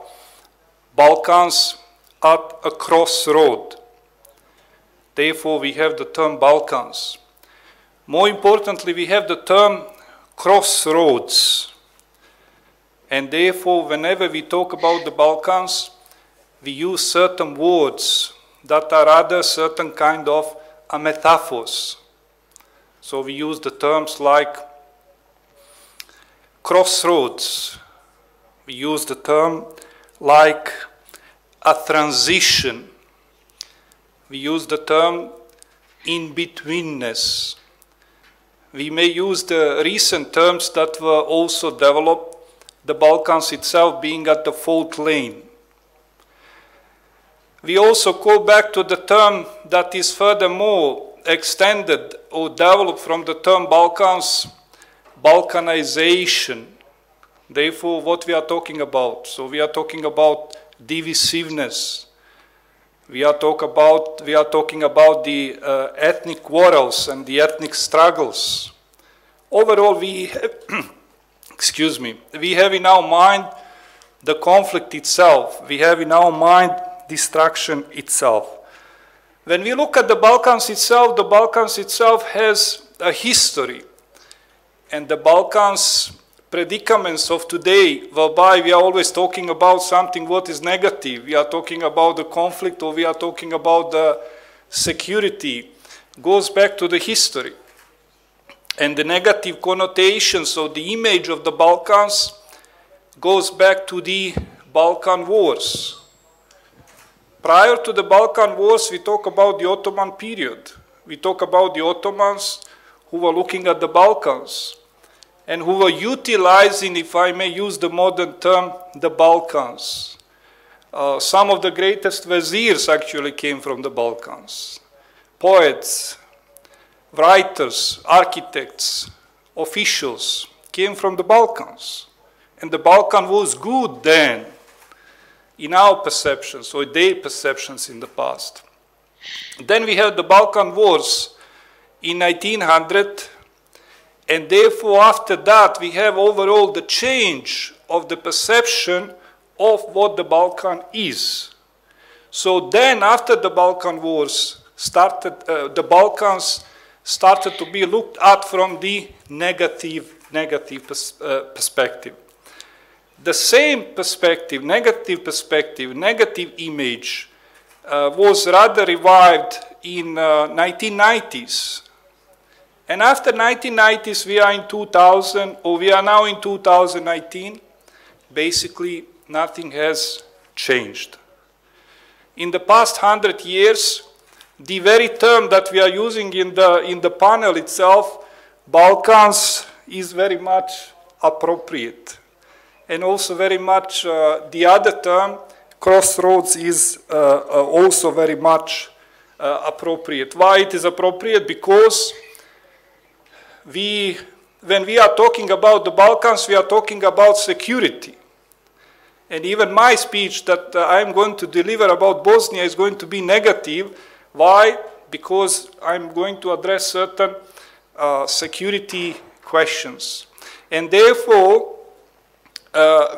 Balkans at a crossroad. Therefore, we have the term Balkans. More importantly, we have the term crossroads. And therefore, whenever we talk about the Balkans, we use certain words that are rather certain kind of metaphors. So we use the terms like crossroads. We use the term like a transition. We use the term in-betweenness. We may use the recent terms that were also developed, the Balkans itself being at the fault lane. We also go back to the term that is furthermore extended or developed from the term Balkans, Balkanization. Therefore, what we are talking about? So we are talking about divisiveness. We are talking about the ethnic quarrels and the ethnic struggles. Overall, we have, excuse me, we have in our mind the conflict itself. We have in our mind destruction itself. When we look at the Balkans itself has a history, and the Balkans predicaments of today, whereby we are always talking about something what is negative. We are talking about the conflict, or we are talking about the security, goes back to the history. And the negative connotations of the image of the Balkans goes back to the Balkan Wars. Prior to the Balkan Wars, we talk about the Ottoman period. We talk about the Ottomans who were looking at the Balkans and who were utilizing, if I may use the modern term, the Balkans. Some of the greatest viziers actually came from the Balkans. Poets, writers, architects, officials came from the Balkans. And the Balkan was good then, in our perceptions, or their perceptions in the past. Then we had the Balkan Wars in 1900, and therefore after that we have overall the change of the perception of what the Balkan is. So then after the Balkan Wars started, the Balkans started to be looked at from the negative perspective. the same perspective, negative image, was rather revived in 1990s. And after 1990s, we are in 2000, or we are now in 2019. Basically, nothing has changed. In the past 100 years, the very term that we are using in the panel itself, Balkans, is very much appropriate. And also very much the other term, Crossroads, is also very much appropriate. Why it is appropriate? Because when we are talking about the Balkans, we are talking about security. And even my speech that I'm going to deliver about Bosnia is going to be negative. Why? Because I'm going to address certain security questions. And therefore,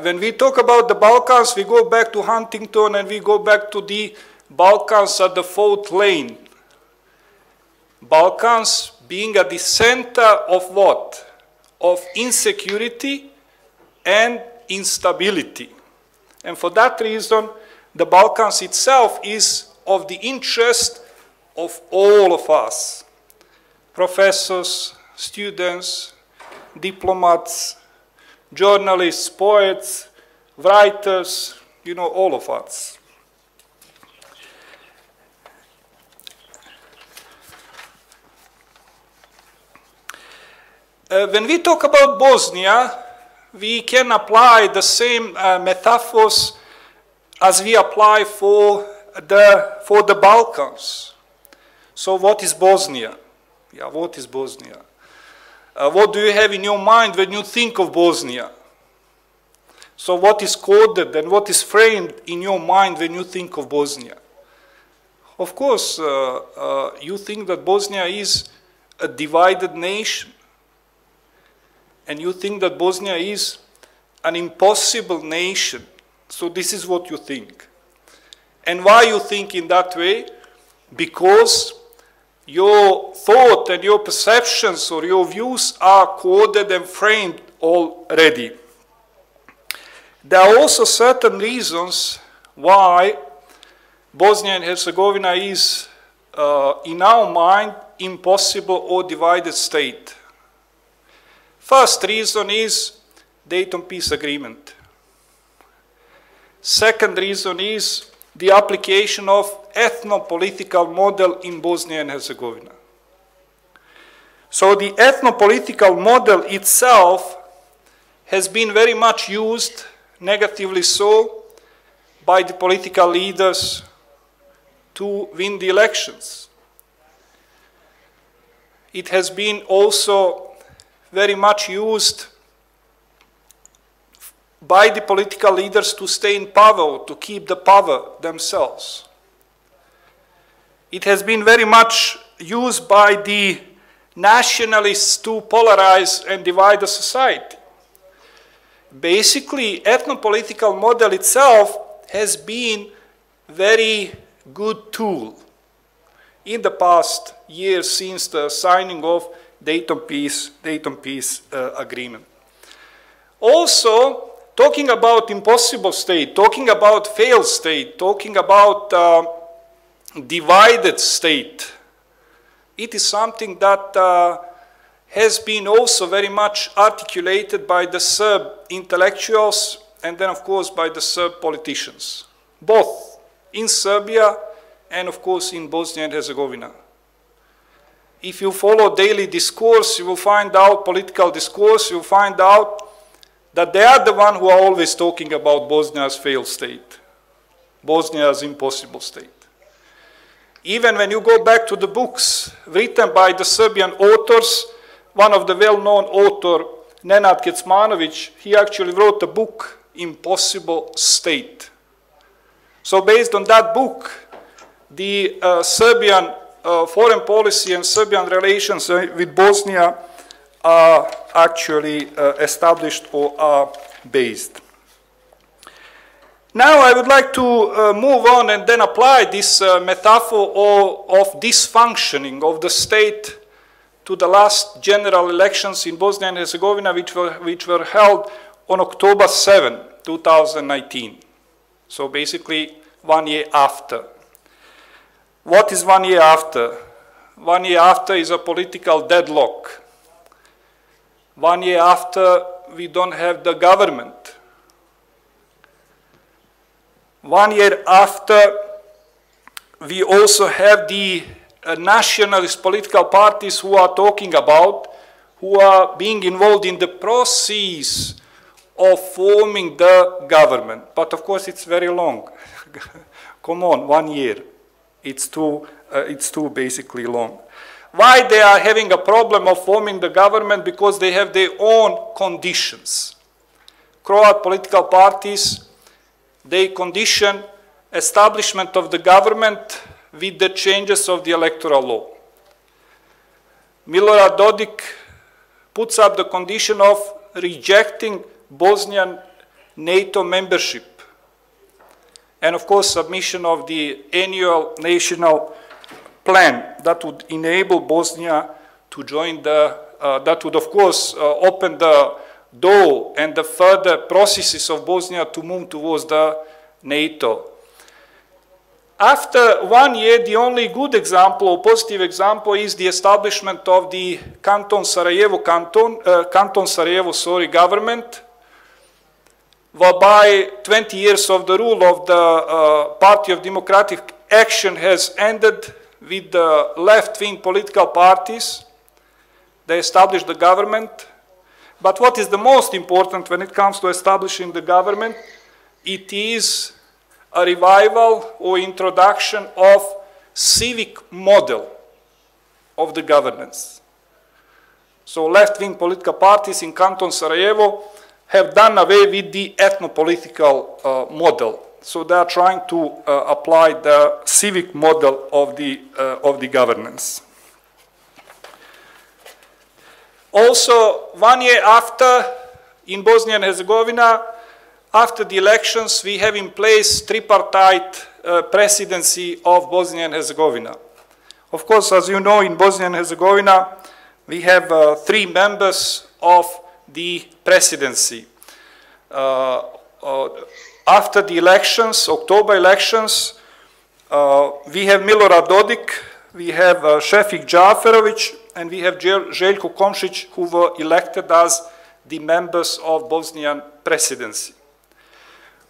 when we talk about the Balkans, we go back to Huntington and we go back to the Balkans at the fault lane. Balkans being at the center of what? Of insecurity and instability. And for that reason, the Balkans itself is of the interest of all of us. Professors, students, diplomats, journalists, poets, writers, you know, all of us. When we talk about Bosnia, we can apply the same metaphors as we apply for the Balkans. So what is Bosnia? Yeah, what is Bosnia? What do you have in your mind when you think of Bosnia? So what is coded and what is framed in your mind when you think of Bosnia? Of course, you think that Bosnia is a divided nation. And you think that Bosnia is an impossible nation. So this is what you think. And why you think in that way? Because your thought and your perceptions or your views are coded and framed already. There are also certain reasons why Bosnia and Herzegovina is, in our mind, impossible or divided state. First reason is Dayton Peace Agreement. Second reason is the application of ethno-political model in Bosnia and Herzegovina. So the ethno-political model itself has been very much used, negatively so, by the political leaders to win the elections. It has been also very much used by the political leaders to stay in power, to keep the power themselves. It has been very much used by the nationalists to polarize and divide the society. Basically, ethno-political model itself has been a very good tool in the past years since the signing of Dayton Peace Agreement. Also, talking about impossible state, talking about failed state, talking about divided state, it is something that has been also very much articulated by the Serb intellectuals and then, of course, by the Serb politicians, both in Serbia and, of course, in Bosnia and Herzegovina. If you follow daily discourse, you will find out political discourse, you will find out that they are the ones who are always talking about Bosnia's failed state, Bosnia's impossible state. Even when you go back to the books written by the Serbian authors, one of the well-known author, Nenad Kecmanović, he actually wrote a book, Impossible State. So based on that book, the Serbian foreign policy and Serbian relations with Bosnia are actually established or are based. Now I would like to move on and then apply this metaphor of dysfunctioning of the state to the last general elections in Bosnia and Herzegovina, which were held on October 7. 2019. So basically 1 year after. What is 1 year after? 1 year after is a political deadlock. 1 year after, we don't have the government. 1 year after, we also have the nationalist political parties who are talking about, who are being involved in the process of forming the government. But of course, it's very long. Come on, 1 year. It's too basically long. Why they are having a problem of forming the government? Because they have their own conditions. Croat political parties, they condition establishment of the government with the changes of the electoral law. Milorad Dodik puts up the condition of rejecting Bosnian NATO membership. And of course, submission of the annual national plan that would enable Bosnia to join that would of course open the door and the further processes of Bosnia to move towards the NATO. After 1 year, the only good example or positive example is the establishment of the Canton Sarajevo government, whereby 20 years of the rule of the Party of Democratic Action has ended with the left-wing political parties. They established the government. But what is the most important when it comes to establishing the government? It is a revival or introduction of civic model of the governance. So left-wing political parties in Canton Sarajevo have done away with the ethno-political model. So they are trying to apply the civic model of the governance. Also, 1 year after, in Bosnia and Herzegovina, after the elections, we have in place tripartite presidency of Bosnia and Herzegovina. Of course, as you know, in Bosnia and Herzegovina, we have 3 members of the presidency. After the elections, October elections, we have Milorad Dodik, we have Šefik Džaferović, and we have Željko Komšić, who were elected as the members of Bosnian presidency.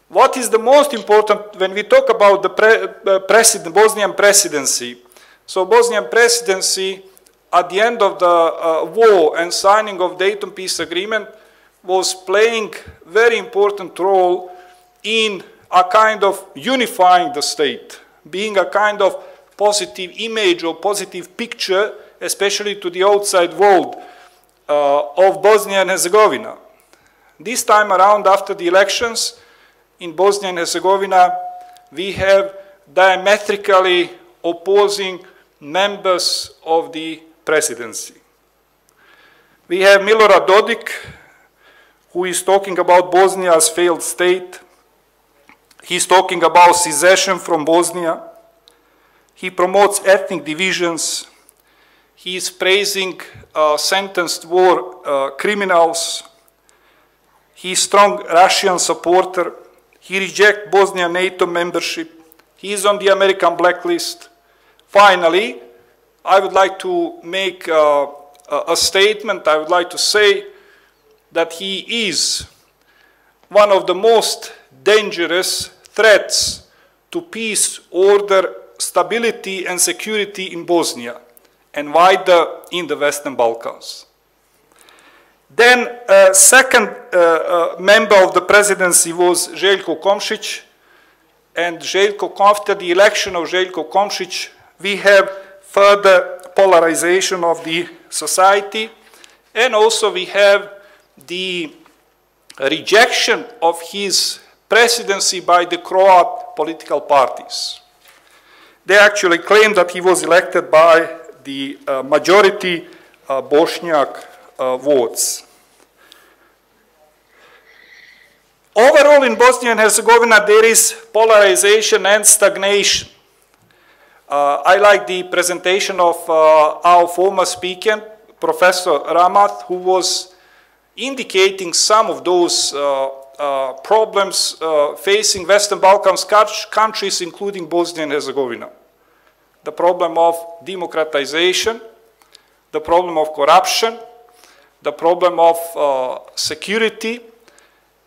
What is the most important when we talk about the Bosnian presidency? So Bosnian presidency, at the end of the war and signing of Dayton Peace Agreement, was playing very important role in a kind of unifying the state, being a kind of positive image or positive picture, especially to the outside world, of Bosnia and Herzegovina. This time around, after the elections in Bosnia and Herzegovina, we have diametrically opposing members of the presidency. We have Milorad Dodik, who is talking about Bosnia as failed state. He's talking about secession from Bosnia. He promotes ethnic divisions. He is praising sentenced war criminals. He is strong Russian supporter. He rejects Bosnian NATO membership. He is on the American blacklist. Finally, I would like to make a statement. I would like to say that he is one of the most dangerous threats to peace, order, stability and security in Bosnia and wider in the Western Balkans. Then second member of the presidency was Željko Komšić, and after the election of Željko Komšić, we have further polarization of the society, and also we have the rejection of his presidency by the Croat political parties. They actually claim that he was elected by the majority Bošnjak votes. Overall, in Bosnia and Herzegovina, there is polarization and stagnation. I like the presentation of our former speaker, Professor Ramat, who was indicating some of those problems facing Western Balkans countries, including Bosnia and Herzegovina. The problem of democratization, the problem of corruption, the problem of security,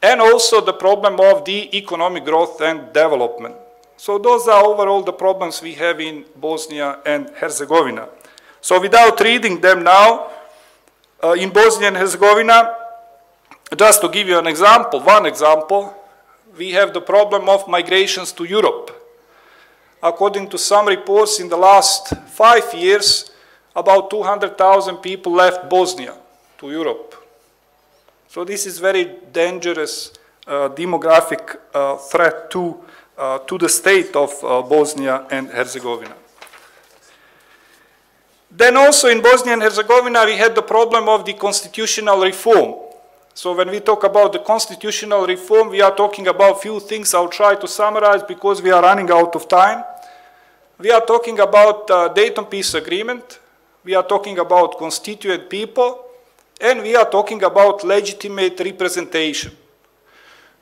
and also the problem of the economic growth and development. So those are overall the problems we have in Bosnia and Herzegovina. So without reading them now, in Bosnia and Herzegovina, just to give you an example, one example, we have the problem of migrations to Europe. According to some reports, in the last 5 years, about 200,000 people left Bosnia to Europe. So this is very dangerous demographic threat to the state of Bosnia and Herzegovina. Then also in Bosnia and Herzegovina, we had the problem of the constitutional reform. So when we talk about the constitutional reform, we are talking about few things. I'll try to summarize because we are running out of time. We are talking about Dayton Peace Agreement. We are talking about constituent people. And we are talking about legitimate representation.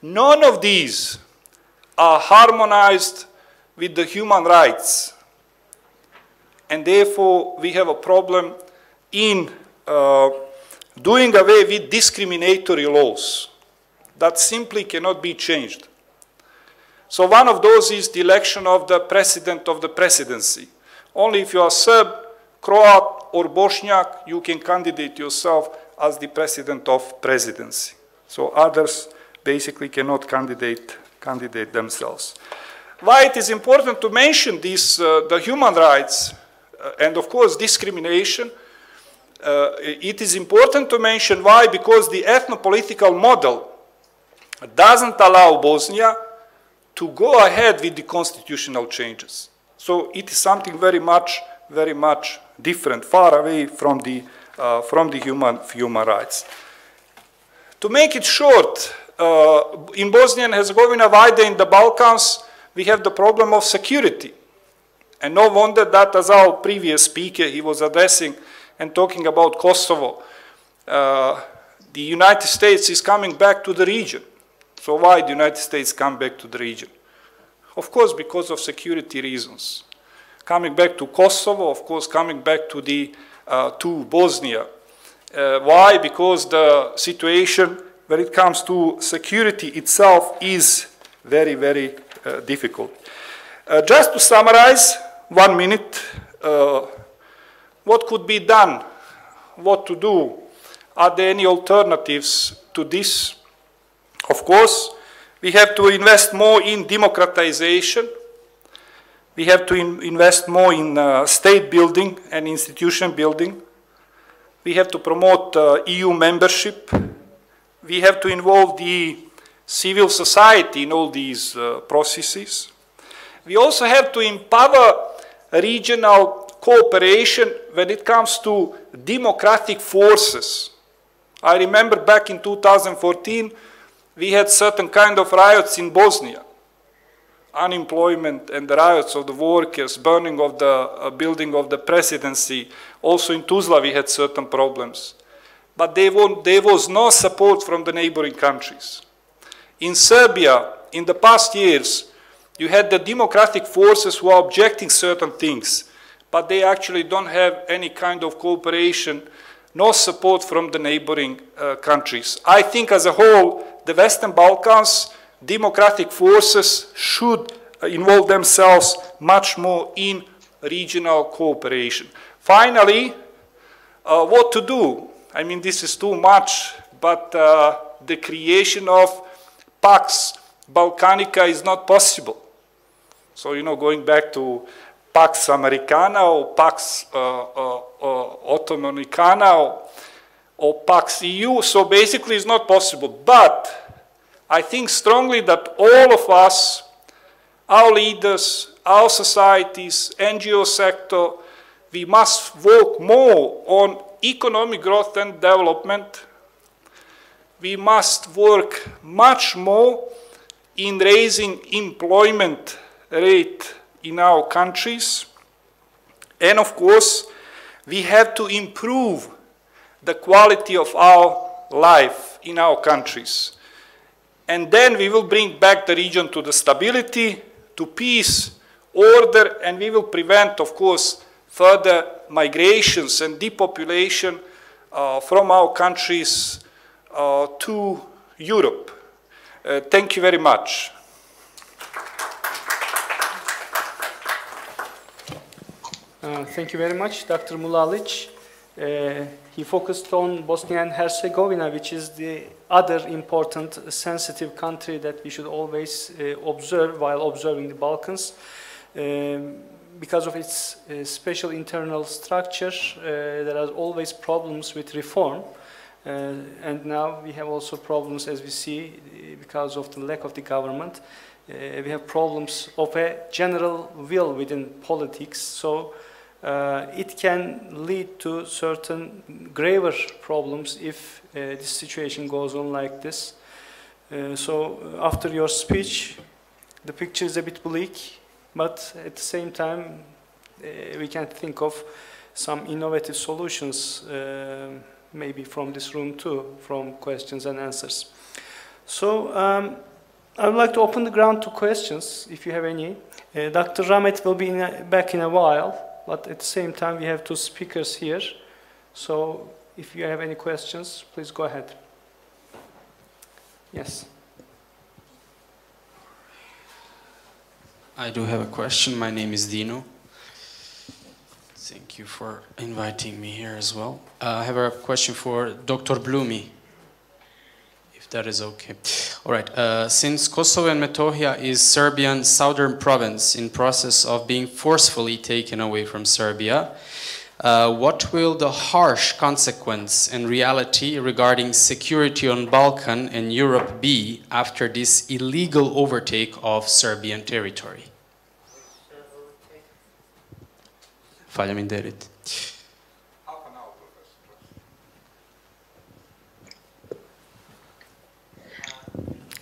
None of these are harmonized with the human rights. And therefore, we have a problem in doing away with discriminatory laws that simply cannot be changed. So one of those is the election of the president of the presidency. Only if you are Serb, Croat, or Bosniak, you can candidate yourself as the president of presidency. So others basically cannot candidate themselves. Why it is important to mention this, the human rights, and of course discrimination, it is important to mention why, because the ethno-political model doesn't allow Bosnia to go ahead with the constitutional changes. So it is something very much different, far away from the human rights. To make it short, in Bosnia and Herzegovina, wider in the Balkans, we have the problem of security. And no wonder that, as our previous speaker, he was addressing and talking about Kosovo, the United States is coming back to the region. So why the United States come back to the region? Of course, because of security reasons. Coming back to Kosovo, of course, coming back to Bosnia. Why? Because the situation when it comes to security itself is very difficult. Just to summarize, 1 minute, what could be done? What to do? Are there any alternatives to this? Of course, we have to invest more in democratization. We have to invest more in state building and institution building. We have to promote EU membership. We have to involve the civil society in all these processes. We also have to empower regional cooperation when it comes to democratic forces. I remember back in 2014, we had certain kind of riots in Bosnia. Unemployment and the riots of the workers, burning of the building of the presidency. Also in Tuzla we had certain problems. But there was no support from the neighboring countries. In Serbia, in the past years, you had the democratic forces who are objecting certain things, but they actually don't have any kind of cooperation, no support from the neighboring countries. I think as a whole, the Western Balkans, democratic forces should involve themselves much more in regional cooperation. Finally, what to do? I mean, this is too much, but the creation of Pax Balkanica is not possible. So, you know, going back to Pax Americana or Pax Ottomanicana or Pax EU, so basically it's not possible. But I think strongly that all of us, our leaders, our societies, NGO sector, we must work more on economic growth and development. We must work much more in raising employment rate in our countries. And of course, we have to improve the quality of our life in our countries. and then we will bring back the region to the stability, to peace, order, and we will prevent, of course, further migrations and depopulation from our countries to Europe. Thank you very much. Thank you very much, Dr. Mulalic. He focused on Bosnia and Herzegovina, which is the other important sensitive country that we should always observe while observing the Balkans. Because of its special internal structure, there are always problems with reform. And now we have also problems, as we see, because of the lack of the government. We have problems of a general will within politics. So it can lead to certain graver problems if this situation goes on like this. So after your speech, the picture is a bit bleak, but at the same time, we can think of some innovative solutions, maybe from this room too, from questions and answers. So I would like to open the ground to questions, if you have any. Dr. Ramet will be back in a while, but at the same time, we have two speakers here. So if you have any questions, please go ahead. Yes. I do have a question. My name is Dino. Thank you for inviting me here as well. I have a question for Dr. Blumi, if that is okay. All right. Since Kosovo and Metohija is Serbian southern province in process of being forcefully taken away from Serbia, what will the harsh consequence and reality regarding security on Balkan and Europe be after this illegal overtake of Serbian territory? Falja-mi derit.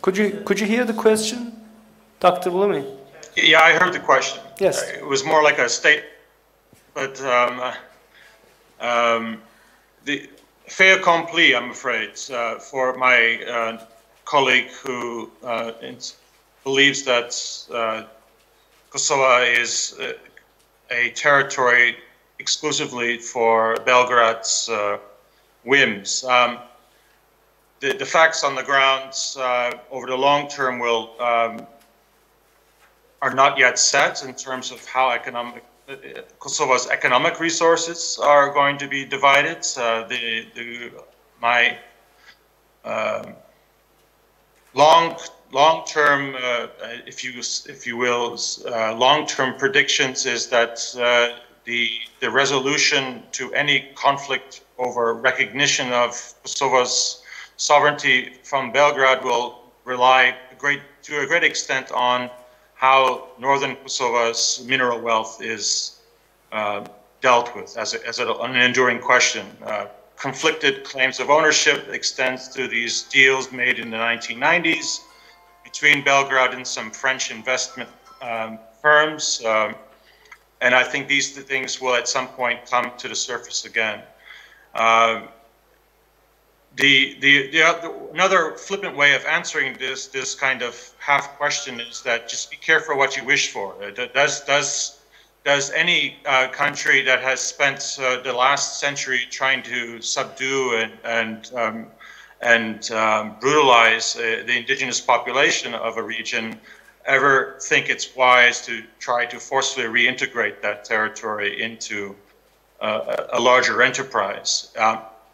Could you hear the question, Dr. Blumi? Yeah, I heard the question. Yes. It was more like a statement, but the fait accompli, I'm afraid, for my colleague who believes that Kosovo is a territory exclusively for Belgrade's whims. The facts on the ground over the long term are not yet set in terms of how Kosovo's economic resources are going to be divided. My long-term, if you will, long-term predictions is that the resolution to any conflict over recognition of Kosovo's sovereignty from Belgrade will rely to a great extent on how northern Kosovo's mineral wealth is dealt with as an enduring question. Conflicted claims of ownership extends to these deals made in the 1990s between Belgrade and some French investment firms. And I think these things will at some point come to the surface again. Another flippant way of answering this kind of half question is that just be careful what you wish for. Does any country that has spent the last century trying to subdue and brutalize the indigenous population of a region ever think it's wise to try to forcefully reintegrate that territory into a larger enterprise?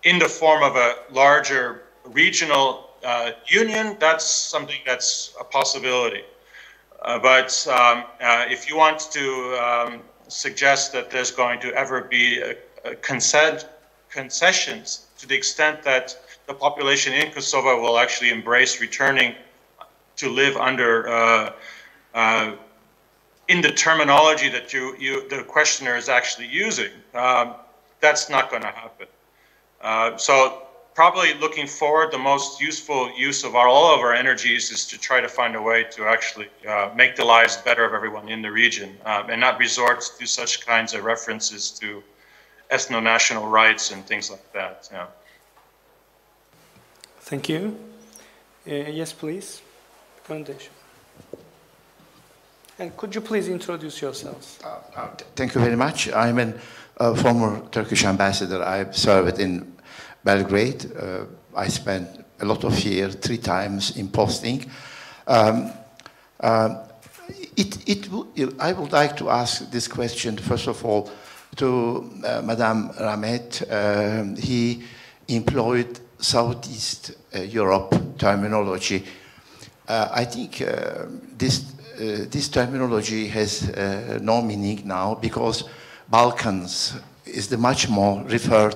In the form of a larger regional union, that's something that's a possibility. But if you want to suggest that there's going to ever be concessions to the extent that the population in Kosovo will actually embrace returning to live under, in the terminology that the questioner is actually using, that's not going to happen. So probably looking forward, the most useful use of all of our energies is to try to find a way to actually make the lives better of everyone in the region and not resort to such kinds of references to ethno-national rights and things like that. Yeah. Thank you. Yes, please. Foundation. And could you please introduce yourselves? Thank you very much. I'm a former Turkish ambassador. I served in Belgrade. I spent a lot of years, 3 times in posting. I would like to ask this question, first of all, to Madame Rahmet. He employed Southeast Europe terminology. I think this terminology has no meaning now because Balkans is the much more referred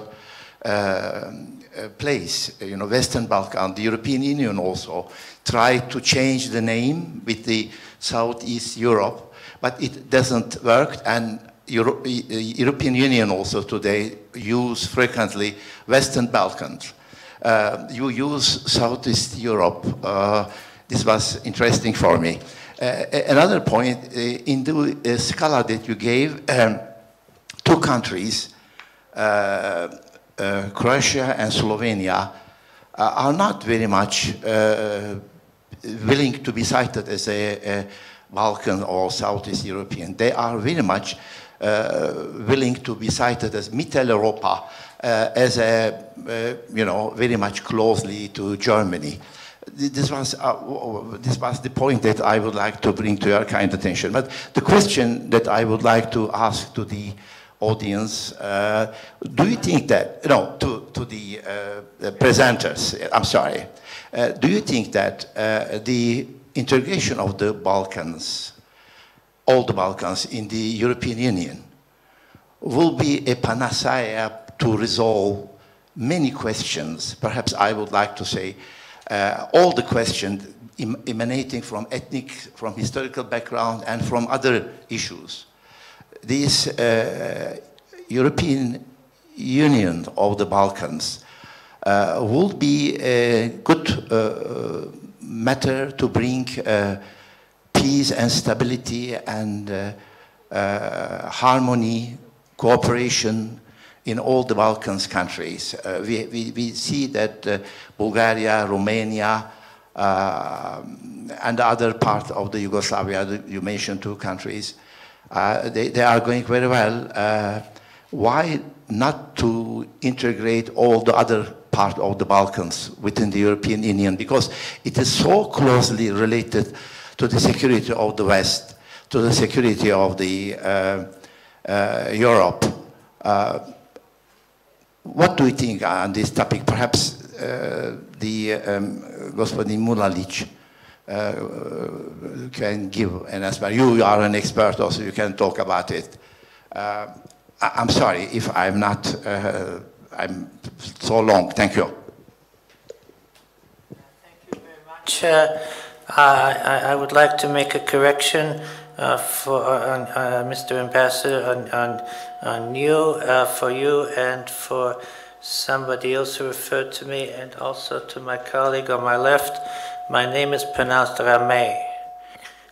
place. You know, Western Balkan, the European Union also tried to change the name with the Southeast Europe, but it doesn't work. And European Union also today use frequently Western Balkans. You use Southeast Europe. This was interesting for me. Another point, in the scala that you gave, 2 countries, Croatia and Slovenia, are not very much willing to be cited as a Balkan or Southeast European. They are very much willing to be cited as Mitteleuropa, as a, you know, very much closely to Germany. This was the point that I would like to bring to your kind attention. But the question that I would like to ask to the audience, do you think that, no, to the presenters, I'm sorry, do you think that the integration of the Balkans, all the Balkans in the European Union, will be a panacea to resolve many questions? Perhaps I would like to say all the questions emanating from ethnic, from historical background, and from other issues. This European Union of the Balkans will be a good matter to bring peace and stability and harmony, cooperation in all the Balkans countries. We see that Bulgaria, Romania, and the other part of the Yugoslavia, you mentioned 2 countries, they are going very well. Why not to integrate all the other part of the Balkans within the European Union? Because it is so closely related to the security of the West, to the security of the Europe. What do you think on this topic? Perhaps Gospodin Mulalic can give an answer. You are an expert also, you can talk about it. I'm sorry if I'm not, I'm so long. Thank you. Thank you very much. I would like to make a correction for Mr. Ambassador on you, for you and for somebody else who referred to me, and also to my colleague on my left. My name is pronounced Ramey.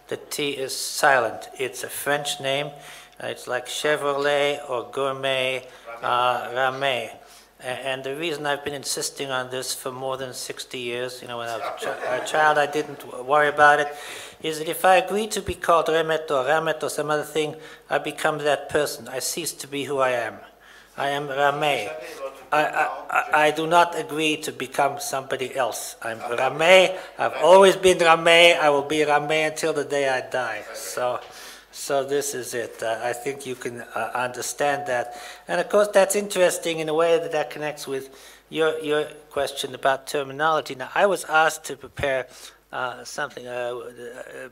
The T is silent. It's a French name. It's like Chevrolet or Gourmet, Ramey. And the reason I've been insisting on this for more than 60 years, you know, when I was a child I didn't worry about it, is that if I agree to be called Remet or Ramet or some other thing, I become that person. I cease to be who I am. I am Ramey. I do not agree to become somebody else. I'm Ramey. I've always been Ramey. I will be Ramey until the day I die. So this is it. I think you can understand that. And of course, that's interesting in a way that connects with your question about terminology. Now, I was asked to prepare something.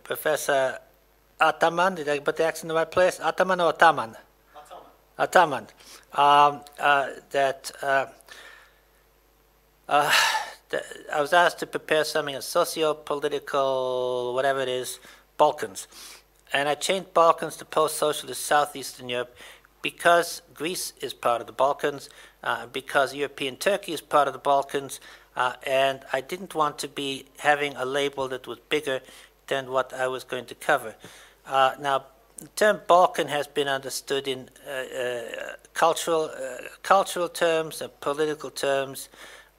Professor Ataman, did I put the accent in the right place? Ataman or Ataman? Ataman. I was asked to prepare something, a socio-political, whatever it is, Balkans. And I changed Balkans to post-socialist Southeastern Europe because Greece is part of the Balkans, because European Turkey is part of the Balkans, and I didn't want to be having a label that was bigger than what I was going to cover. Now, the term Balkan has been understood in cultural terms and political terms.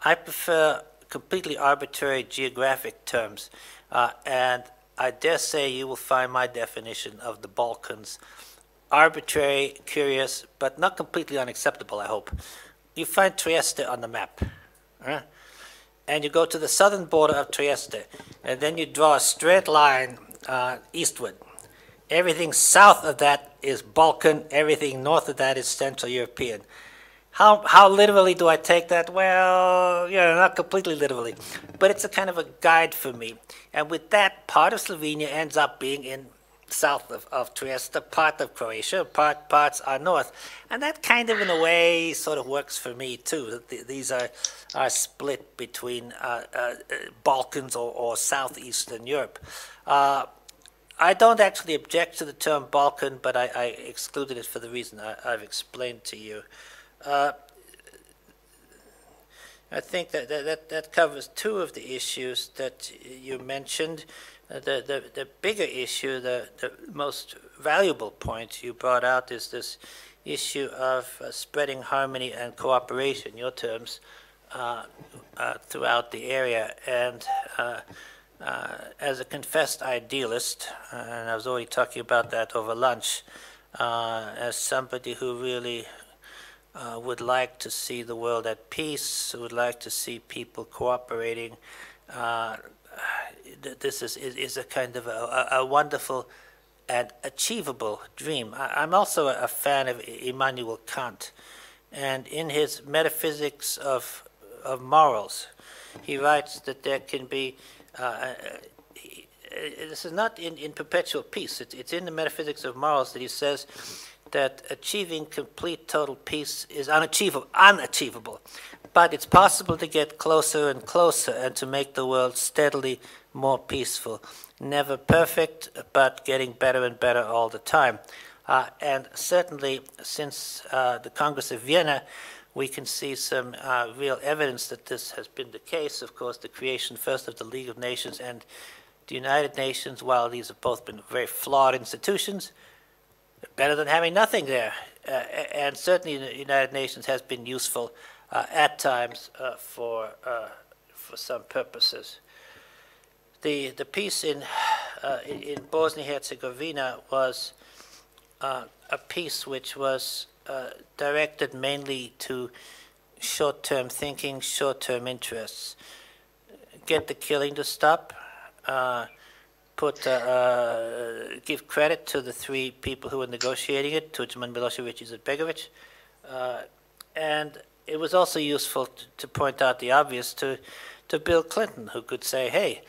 I prefer completely arbitrary geographic terms. And I dare say you will find my definition of the Balkans arbitrary, curious, but not completely unacceptable, I hope. You find Trieste on the map. And you go to the southern border of Trieste, and then you draw a straight line eastward. Everything south of that is Balkan, everything north of that is Central European. How literally do I take that? Well, not completely literally, but it's a kind of a guide for me. And with that, part of Slovenia ends up being in south of Trieste, part of Croatia, parts are north. And that kind of, in a way, sort of works for me, too. These are split between Balkans or southeastern Europe. I don't actually object to the term Balkan, but I excluded it for the reason I've explained to you. I think that covers two of the issues that you mentioned. The bigger issue, the most valuable point you brought out is this issue of spreading harmony and cooperation, your terms, throughout the area. And as a confessed idealist, and I was already talking about that over lunch, as somebody who really would like to see the world at peace, would like to see people cooperating, this is a kind of a wonderful and achievable dream. I'm also a fan of Immanuel Kant, and in his Metaphysics of Morals, he writes that there can be, this is not in perpetual peace, it's in the Metaphysics of Morals that he says that achieving complete total peace is unachievable, but it's possible to get closer and closer and to make the world steadily more peaceful. Never perfect, but getting better and better all the time. And certainly since the Congress of Vienna, we can see some real evidence that this has been the case. Of course, the creation first of the League of Nations and the United Nations, while these have both been very flawed institutions, better than having nothing there. And certainly the United Nations has been useful at times for some purposes. The peace in Bosnia-Herzegovina was a peace which was directed mainly to short-term thinking, short-term interests. Get the killing to stop, give credit to the three people who were negotiating it, Tudjman, Milosevic, Izetbegovic, and it was also useful to point out the obvious to Bill Clinton, who could say, hey,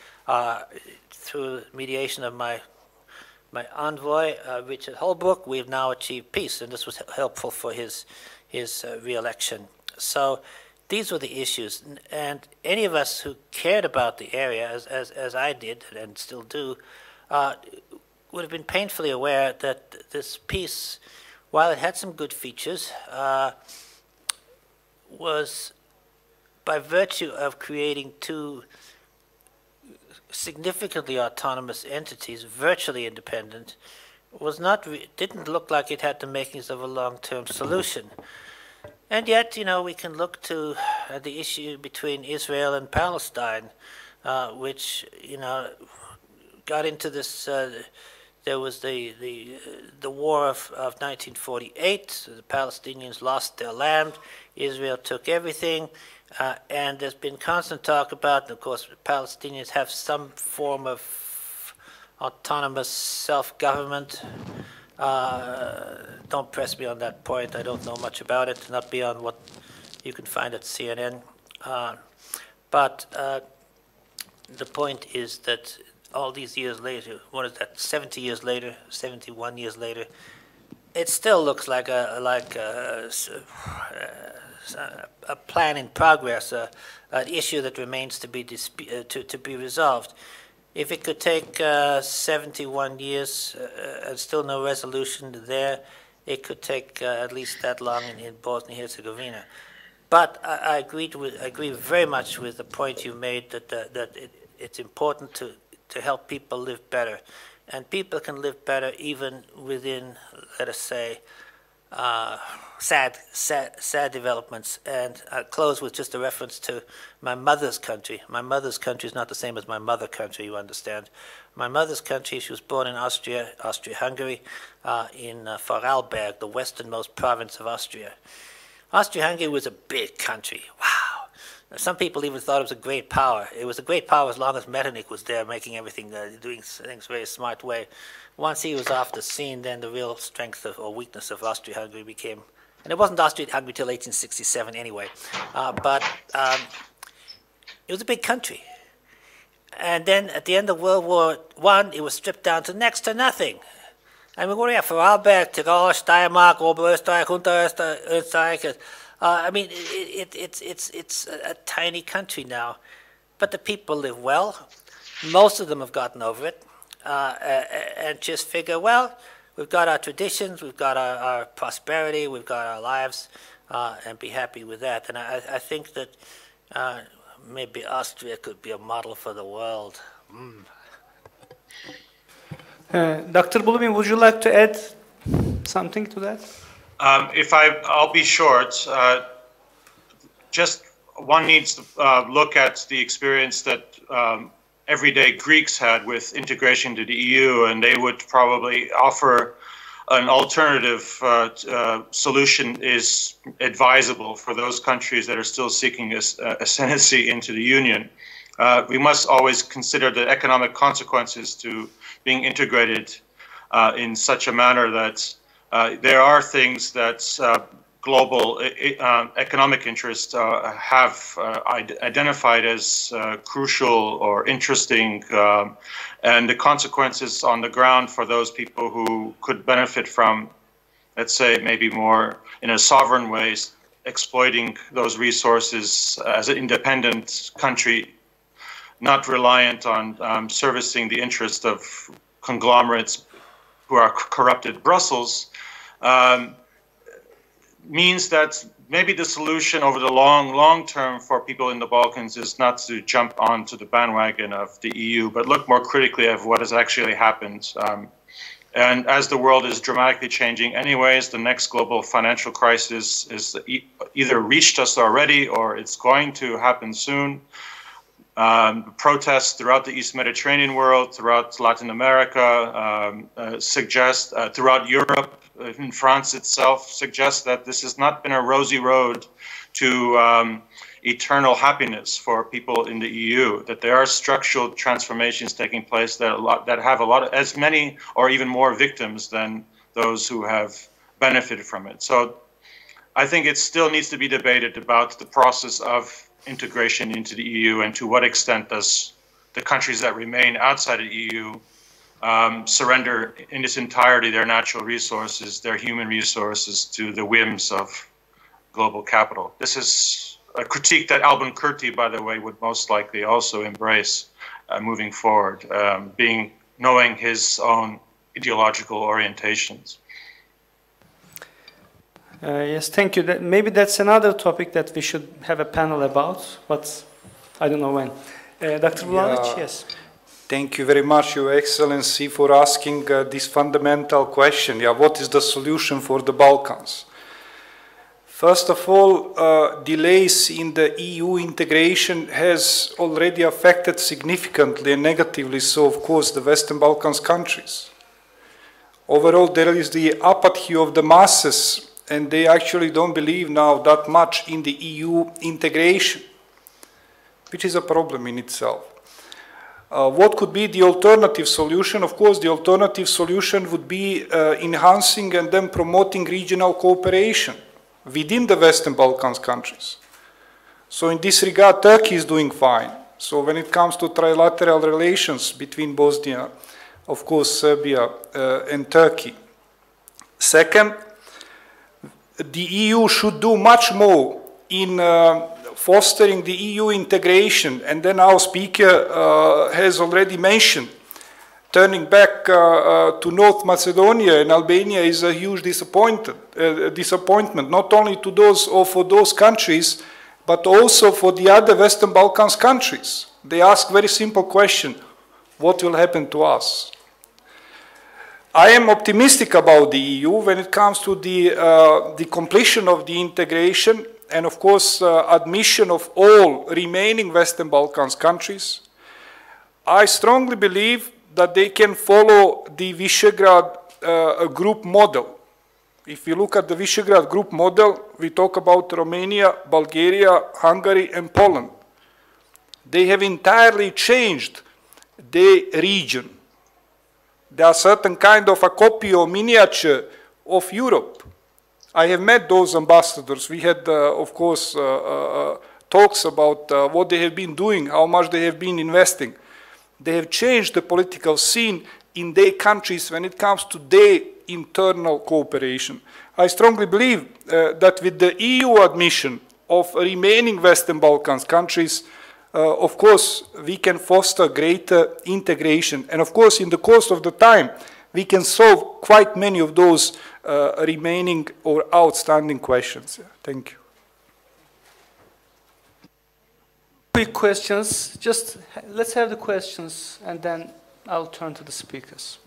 through mediation of my envoy, Richard Holbrooke, we've now achieved peace, and this was helpful for his re-election. So these were the issues, and any of us who cared about the area, as I did and still do, would have been painfully aware that this peace, while it had some good features, was by virtue of creating two significantly autonomous entities, virtually independent, didn't look like it had the makings of a long-term solution. And yet, we can look to the issue between Israel and Palestine, which, got into this. There was the war of 1948. The Palestinians lost their land. Israel took everything. And there's been constant talk about, and of course, Palestinians have some form of autonomous self-government. Don't press me on that point. I don't know much about it, not beyond what you can find at CNN. But the point is that all these years later, what is that, 70 years later, 71 years later, it still looks like a plan in progress, an issue that remains to be resolved. If it could take 71 years and still no resolution there, it could take at least that long in Bosnia-Herzegovina. But I agree very much with the point you made that it's important to help people live better. And people can live better even within, let us say, sad developments. And I'll close with just a reference to my mother's country. My mother's country is not the same as my mother country, you understand. My mother's country, she was born in Austria, Austria-Hungary, in Vorarlberg, the westernmost province of Austria. Austria-Hungary was a big country. Wow. Some people even thought it was a great power. It was a great power as long as Metternich was there making everything, doing things very smart way. Once he was off the scene, then the real strength or weakness of Austria-Hungary became, and it wasn't Austria-Hungary till 1867 anyway, but it was a big country. And then at the end of World War I, it was stripped down to next to nothing. I mean, what do you have? Vorarlberg, Tirol, Steiermark, Oberösterreich, Unterösterreich. I mean, it's a tiny country now, but the people live well. Most of them have gotten over it, and just figure, well, we've got our traditions, we've got our prosperity, we've got our lives, and be happy with that. And I think that maybe Austria could be a model for the world. Dr. Blumey, would you like to add something to that? I'll be short. Just one needs to look at the experience that everyday Greeks had with integration to the EU, and they would probably offer an alternative solution is advisable for those countries that are still seeking ascendancy into the Union. We must always consider the economic consequences to being integrated in such a manner that there are things that global economic interests have identified as crucial or interesting, and the consequences on the ground for those people who could benefit from, let's say, maybe more in a sovereign way, exploiting those resources as an independent country, not reliant on servicing the interest of conglomerates who are corrupted Brussels, means that maybe the solution over the long term for people in the Balkans is not to jump onto the bandwagon of the EU, but look more critically at what has actually happened. And as the world is dramatically changing anyways, the next global financial crisis is either reached us already or it's going to happen soon. Protests throughout the East Mediterranean world, throughout Latin America, suggest, throughout Europe, in France itself, suggest that this has not been a rosy road to eternal happiness for people in the EU, that there are structural transformations taking place that have as many or even more victims than those who have benefited from it. So I think it still needs to be debated about the process of integration into the EU and to what extent does the countries that remain outside of the EU surrender in its entirety their natural resources, their human resources to the whims of global capital. This is a critique that Albin Kurti, by the way, would most likely also embrace moving forward, knowing his own ideological orientations. Yes, thank you. Maybe that's another topic that we should have a panel about, but I don't know when. Dr. Vlahovic, yes. Thank you very much, Your Excellency, for asking this fundamental question. Yeah, what is the solution for the Balkans? First of all, delays in the EU integration has already affected significantly and negatively, so of course, the Western Balkans countries. Overall, there is the apathy of the masses, and they actually don't believe now that much in the EU integration, which is a problem in itself. What could be the alternative solution? Of course, the alternative solution would be enhancing and then promoting regional cooperation within the Western Balkans countries. So in this regard, Turkey is doing fine. So when it comes to trilateral relations between Bosnia, of course, Serbia and Turkey. Second, the EU should do much more in fostering the EU integration, and then our speaker has already mentioned turning back to North Macedonia and Albania is a huge disappointment, not only to those or for those countries, but also for the other Western Balkans countries. They ask very simple question: what will happen to us? I am optimistic about the EU when it comes to the completion of the integration and, of course, admission of all remaining Western Balkans countries. I strongly believe that they can follow the Visegrad group model. If you look at the Visegrad group model, we talk about Romania, Bulgaria, Hungary, and Poland. They have entirely changed the region. They are certain kind of a copy or miniature of Europe. I have met those ambassadors. We had, of course, talks about what they have been doing, how much they have been investing. They have changed the political scene in their countries when it comes to their internal cooperation. I strongly believe that with the EU admission of remaining Western Balkans countries, of course, we can foster greater integration. And of course, in the course of the time, we can solve quite many of those remaining or outstanding questions. Thank you. Quick questions. Just let's have the questions, and then I'll turn to the speakers.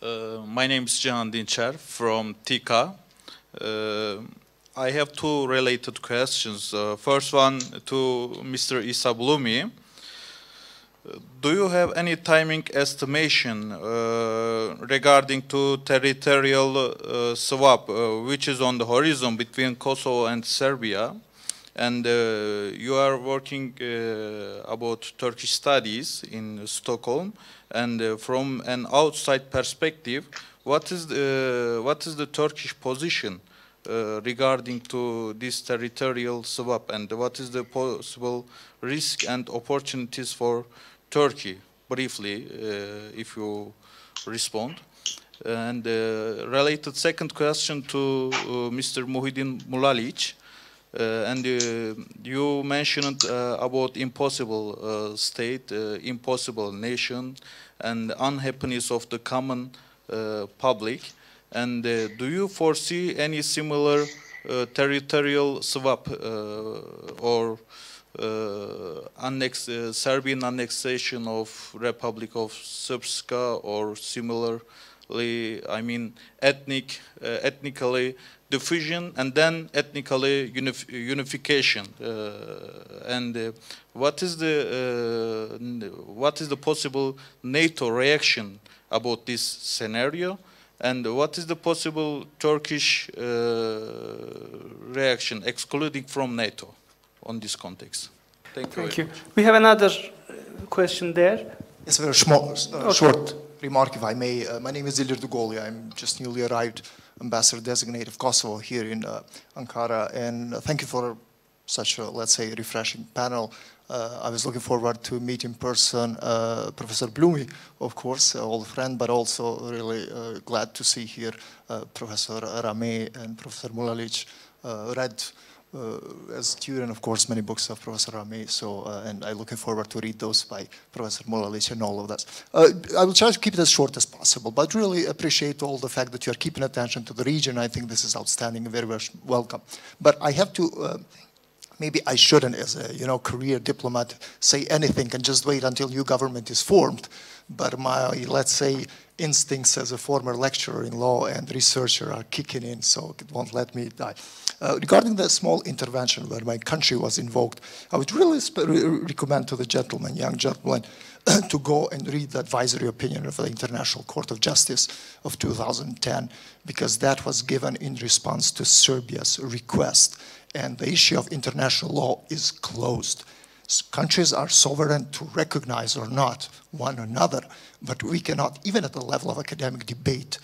My name is Cihan Dinçer from TİKA. I have two related questions. First one to Mr. İsa Blumi. Do you have any timing estimation regarding to territorial swap, which is on the horizon between Kosovo and Serbia? And you are working about Turkish studies in Stockholm, and from an outside perspective, what is the Turkish position regarding to this territorial swap, and what is the possible risk and opportunities for Turkey? Briefly, if you respond. And related second question to Mr. Muhyiddin Mulalic. And you mentioned about impossible state, impossible nation, and unhappiness of the common public. And do you foresee any similar territorial swap or Serbian annexation of Republic of Srpska, or similarly, I mean, ethnically division and then ethnically unification? And what is the possible NATO reaction about this scenario? And what is the possible Turkish reaction, excluding from NATO, on this context? Thank you. We have another question there. Yes, a very short remark, if I may. My name is Ilir Dugoli. I'm just newly arrived Ambassador Designate of Kosovo here in Ankara. And thank you for such a, let's say, refreshing panel. I was looking forward to meet in person Professor Blumi, of course, old friend, but also really glad to see here Professor Rame and Professor Mulalic. Read as student, of course, many books of Professor Rame, so, and I'm looking forward to read those by Professor Mulalic and all of that. I will try to keep it as short as possible, but really appreciate all the fact that you are keeping attention to the region. I think this is outstanding and very much welcome. But I have to, maybe I shouldn't, as a career diplomat, say anything and just wait until new government is formed. But my, let's say, instincts as a former lecturer in law and researcher are kicking in, so it won't let me die. Regarding the small intervention where my country was invoked, I would really recommend to the gentleman, young gentleman, to go and read the advisory opinion of the International Court of Justice of 2010, because that was given in response to Serbia's request. And the issue of international law is closed. Countries are sovereign to recognize or not one another, but we cannot, even at the level of academic debate,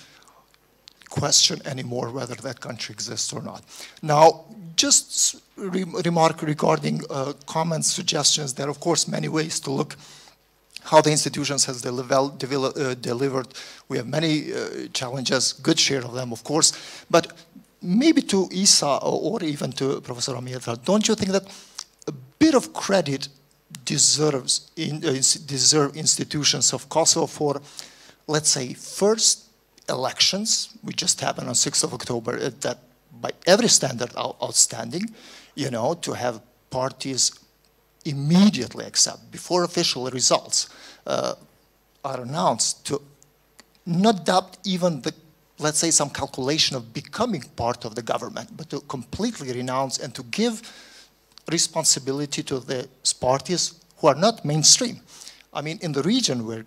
question anymore whether that country exists or not. Now, just remark regarding comments, suggestions. There are, of course, many ways to look how the institutions has delivered. We have many challenges, good share of them, of course, but maybe to Isa or even to Professor Amir, don't you think that a bit of credit deserve institutions of Kosovo for, let's say, first elections, which just happened on 6th of October, that by every standard are outstanding, to have parties immediately accept, before official results, are announced to not adopt even the, let's say, some calculation of becoming part of the government, but to completely renounce and to give responsibility to the parties who are not mainstream. I mean, in the region where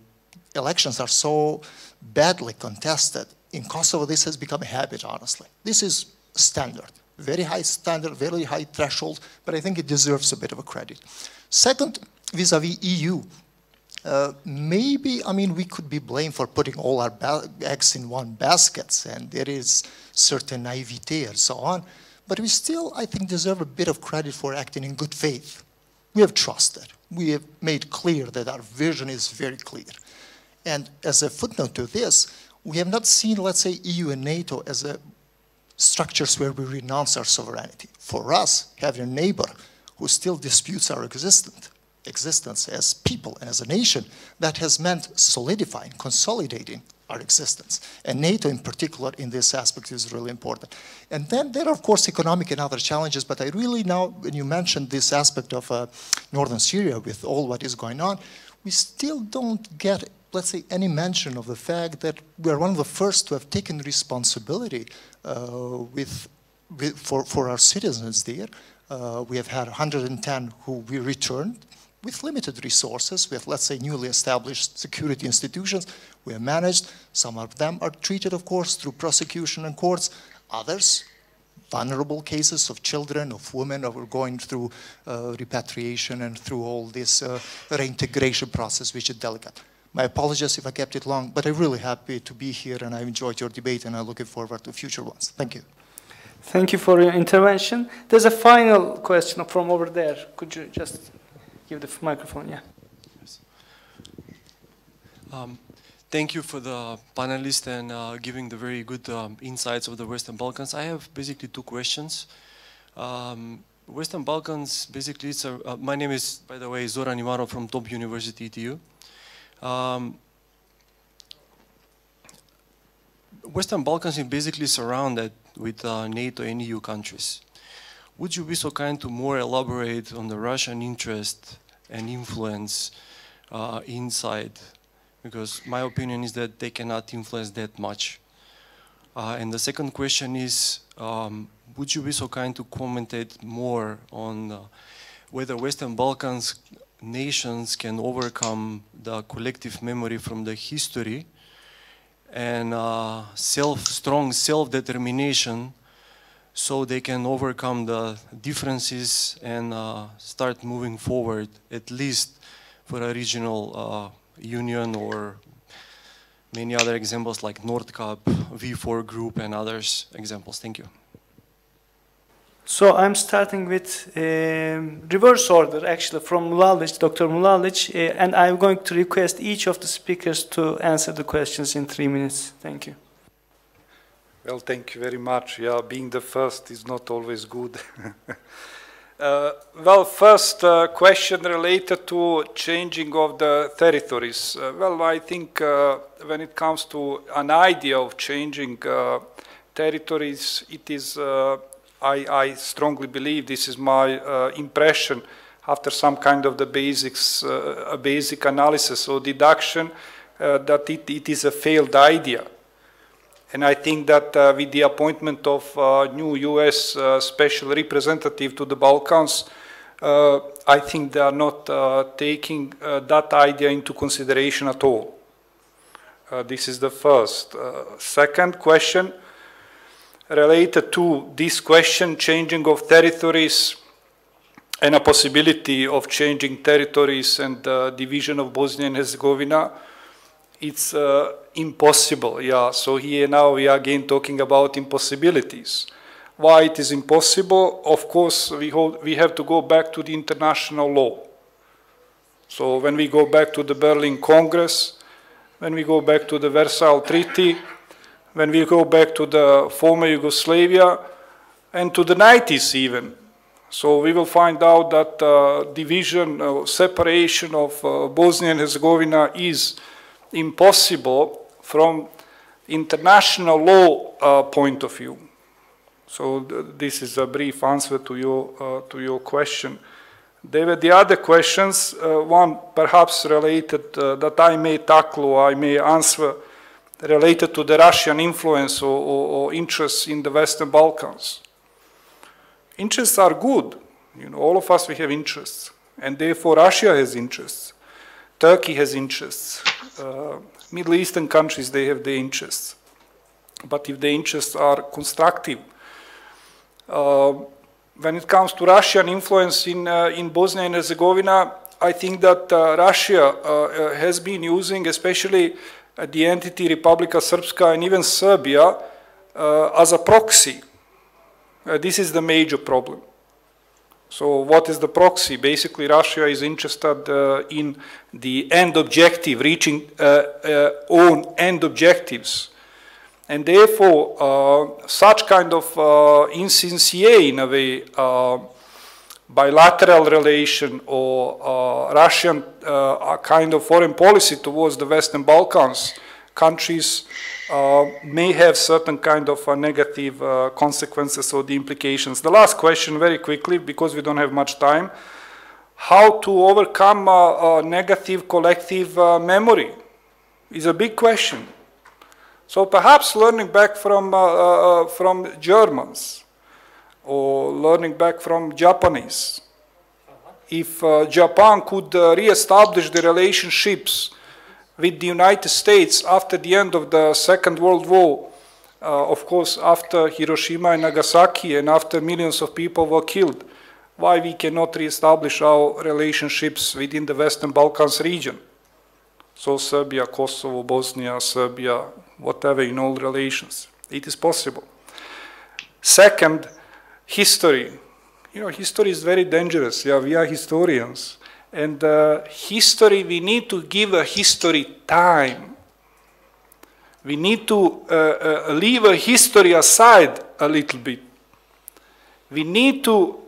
elections are so badly contested, in Kosovo, this has become a habit, honestly. This is standard, very high standard, very high threshold, but I think it deserves a bit of a credit. Second, vis-a-vis EU, maybe, I mean, we could be blamed for putting all our eggs in one basket, and there is certain naivete and so on, but we still, I think, deserve a bit of credit for acting in good faith. We have trusted. We have made clear that our vision is very clear. And as a footnote to this, we have not seen, let's say, EU and NATO as structures where we renounce our sovereignty. For us, having a neighbor who still disputes our existence as people and as a nation, that has meant solidifying, consolidating our existence. And NATO in particular in this aspect is really important. And then there are, of course, economic and other challenges, but I really now, when you mentioned this aspect of northern Syria with all what is going on, we still don't get, let's say, any mention of the fact that we are one of the first to have taken responsibility for our citizens there. We have had 110 who we returned with limited resources, with, let's say, newly established security institutions. We have managed. Some of them are treated, of course, through prosecution and courts. Others, vulnerable cases of children, of women, who are going through repatriation and through all this reintegration process, which is delicate. My apologies if I kept it long, but I'm really happy to be here, and I enjoyed your debate, and I'm looking forward to future ones. Thank you. Thank you for your intervention. There's a final question from over there. Could you just give the microphone? Yeah. Yes. Thank you for the panelists and giving the very good insights of the Western Balkans. I have basically two questions. Western Balkans, basically, it's my name is, by the way, Zoran Ivanov from Top University ETU. Western Balkans is basically surrounded with NATO and EU countries. Would you be so kind to more elaborate on the Russian interest and influence inside? Because my opinion is that they cannot influence that much. And the second question is, would you be so kind to commentate more on whether Western Balkans nations can overcome the collective memory from the history and strong self-determination, so they can overcome the differences and start moving forward, at least for a regional union, or many other examples like Nordkap, V4 Group, and others examples. Thank you. So I'm starting with reverse order, actually, from Mladic, Dr. Mladic, and I'm going to request each of the speakers to answer the questions in 3 minutes. Thank you. Well, thank you very much. Yeah, being the first is not always good. Well, first question related to changing of the territories. Well, I think when it comes to an idea of changing territories, it is, I strongly believe, this is my impression, after some kind of the basics, a basic analysis or deduction, that it is a failed idea. And I think that with the appointment of new US special representative to the Balkans, I think they are not taking that idea into consideration at all. This is the first. Second question, related to this question, changing of territories and a possibility of changing territories and division of Bosnia and Herzegovina, it's impossible, yeah. So here now we are again talking about impossibilities. Why it is impossible? Of course, we have to go back to the international law. So when we go back to the Berlin Congress, when we go back to the Versailles Treaty, when we go back to the former Yugoslavia, and to the 90s even. So we will find out that division, separation of Bosnia and Herzegovina is impossible from international law point of view. So this is a brief answer to your question. There were the other questions, one perhaps related that I may tackle or I may answer, related to the Russian influence or interests in the Western Balkans. Interests are good. You know, all of us, we have interests. And therefore, Russia has interests. Turkey has interests. Middle Eastern countries, they have their interests. But if the interests are constructive, when it comes to Russian influence in Bosnia and Herzegovina, I think that Russia has been using, especially the entity Republika Srpska and even Serbia, as a proxy. This is the major problem. So what is the proxy? Basically, Russia is interested in the end objective, reaching own end objectives. And therefore, such kind of insincere, in a way, bilateral relation or Russian kind of foreign policy towards the Western Balkans countries may have certain kind of negative consequences or the implications. The last question, very quickly, because we don't have much time, how to overcome negative collective memory is a big question. So perhaps learning back from Germans or learning back from Japanese. If Japan could re-establish the relationships with the United States after the end of the Second World War, of course after Hiroshima and Nagasaki and after millions of people were killed, why we cannot re-establish our relationships within the Western Balkans region? So Serbia, Kosovo, Bosnia, Serbia, whatever, in all relations. It is possible. Second, history. You know, history is very dangerous. Yeah, we are historians. And history, we need to give a history time. We need to leave a history aside a little bit. We need to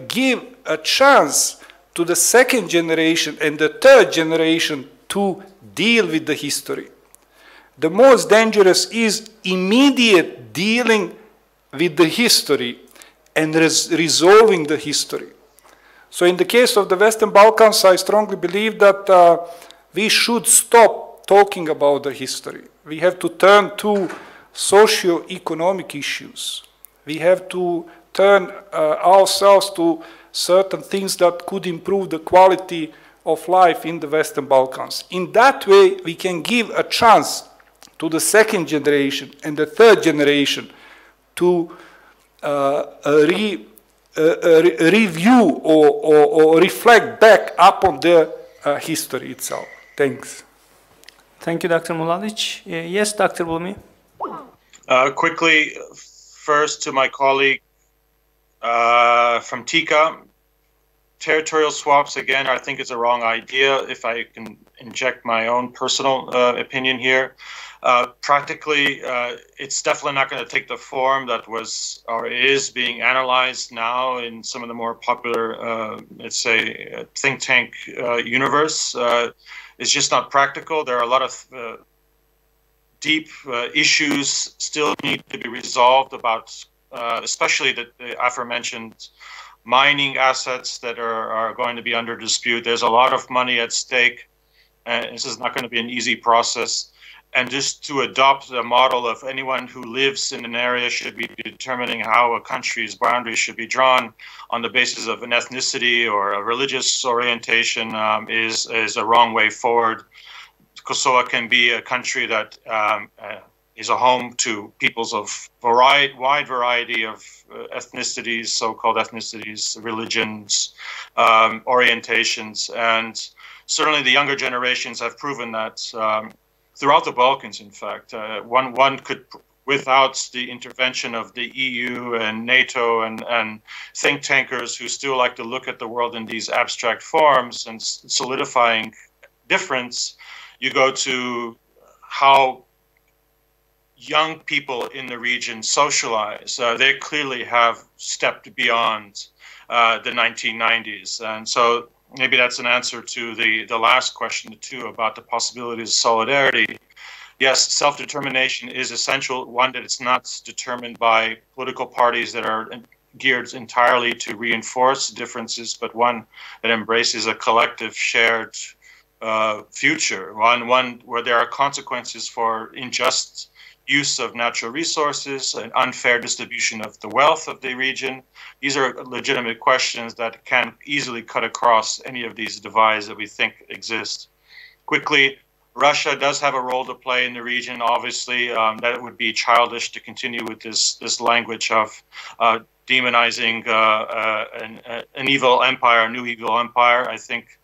give a chance to the second generation and the third generation to deal with the history. The most dangerous is immediate dealing with the history and resolving the history. So in the case of the Western Balkans, I strongly believe that we should stop talking about the history. We have to turn to socio-economic issues. We have to turn ourselves to certain things that could improve the quality of life in the Western Balkans. In that way, we can give a chance to the second generation and the third generation to review or reflect back upon the history itself. Thanks. Thank you, Dr. Mladic. Yes, Dr. Blumi. Quickly, first to my colleague from TICA. Territorial swaps, again, I think it's a wrong idea, if I can inject my own personal opinion here. Practically, it's definitely not going to take the form that was or is being analyzed now in some of the more popular, let's say, think tank universe. It's just not practical. There are a lot of deep issues still need to be resolved about, especially the aforementioned mining assets that are going to be under dispute. There's a lot of money at stake, and this is not going to be an easy process. And just to adopt the model of anyone who lives in an area should be determining how a country's boundaries should be drawn on the basis of an ethnicity or a religious orientation is a wrong way forward. Kosovo can be a country that is a home to peoples of wide variety of ethnicities, so-called ethnicities, religions, orientations, and certainly the younger generations have proven that throughout the Balkans, in fact. One could, without the intervention of the EU and NATO and think tankers who still like to look at the world in these abstract forms and solidifying difference, you go to how young people in the region socialize. They clearly have stepped beyond the 1990s. And so maybe that's an answer to the last question too about the possibilities of solidarity. Yes, self-determination is essential, one that it's not determined by political parties that are geared entirely to reinforce differences, but one that embraces a collective shared future, one where there are consequences for unjust use of natural resources, an unfair distribution of the wealth of the region. These are legitimate questions that can easily cut across any of these divides that we think exist. Quickly, Russia does have a role to play in the region. Obviously, that it would be childish to continue with this language of demonizing an evil empire, a new evil empire. I think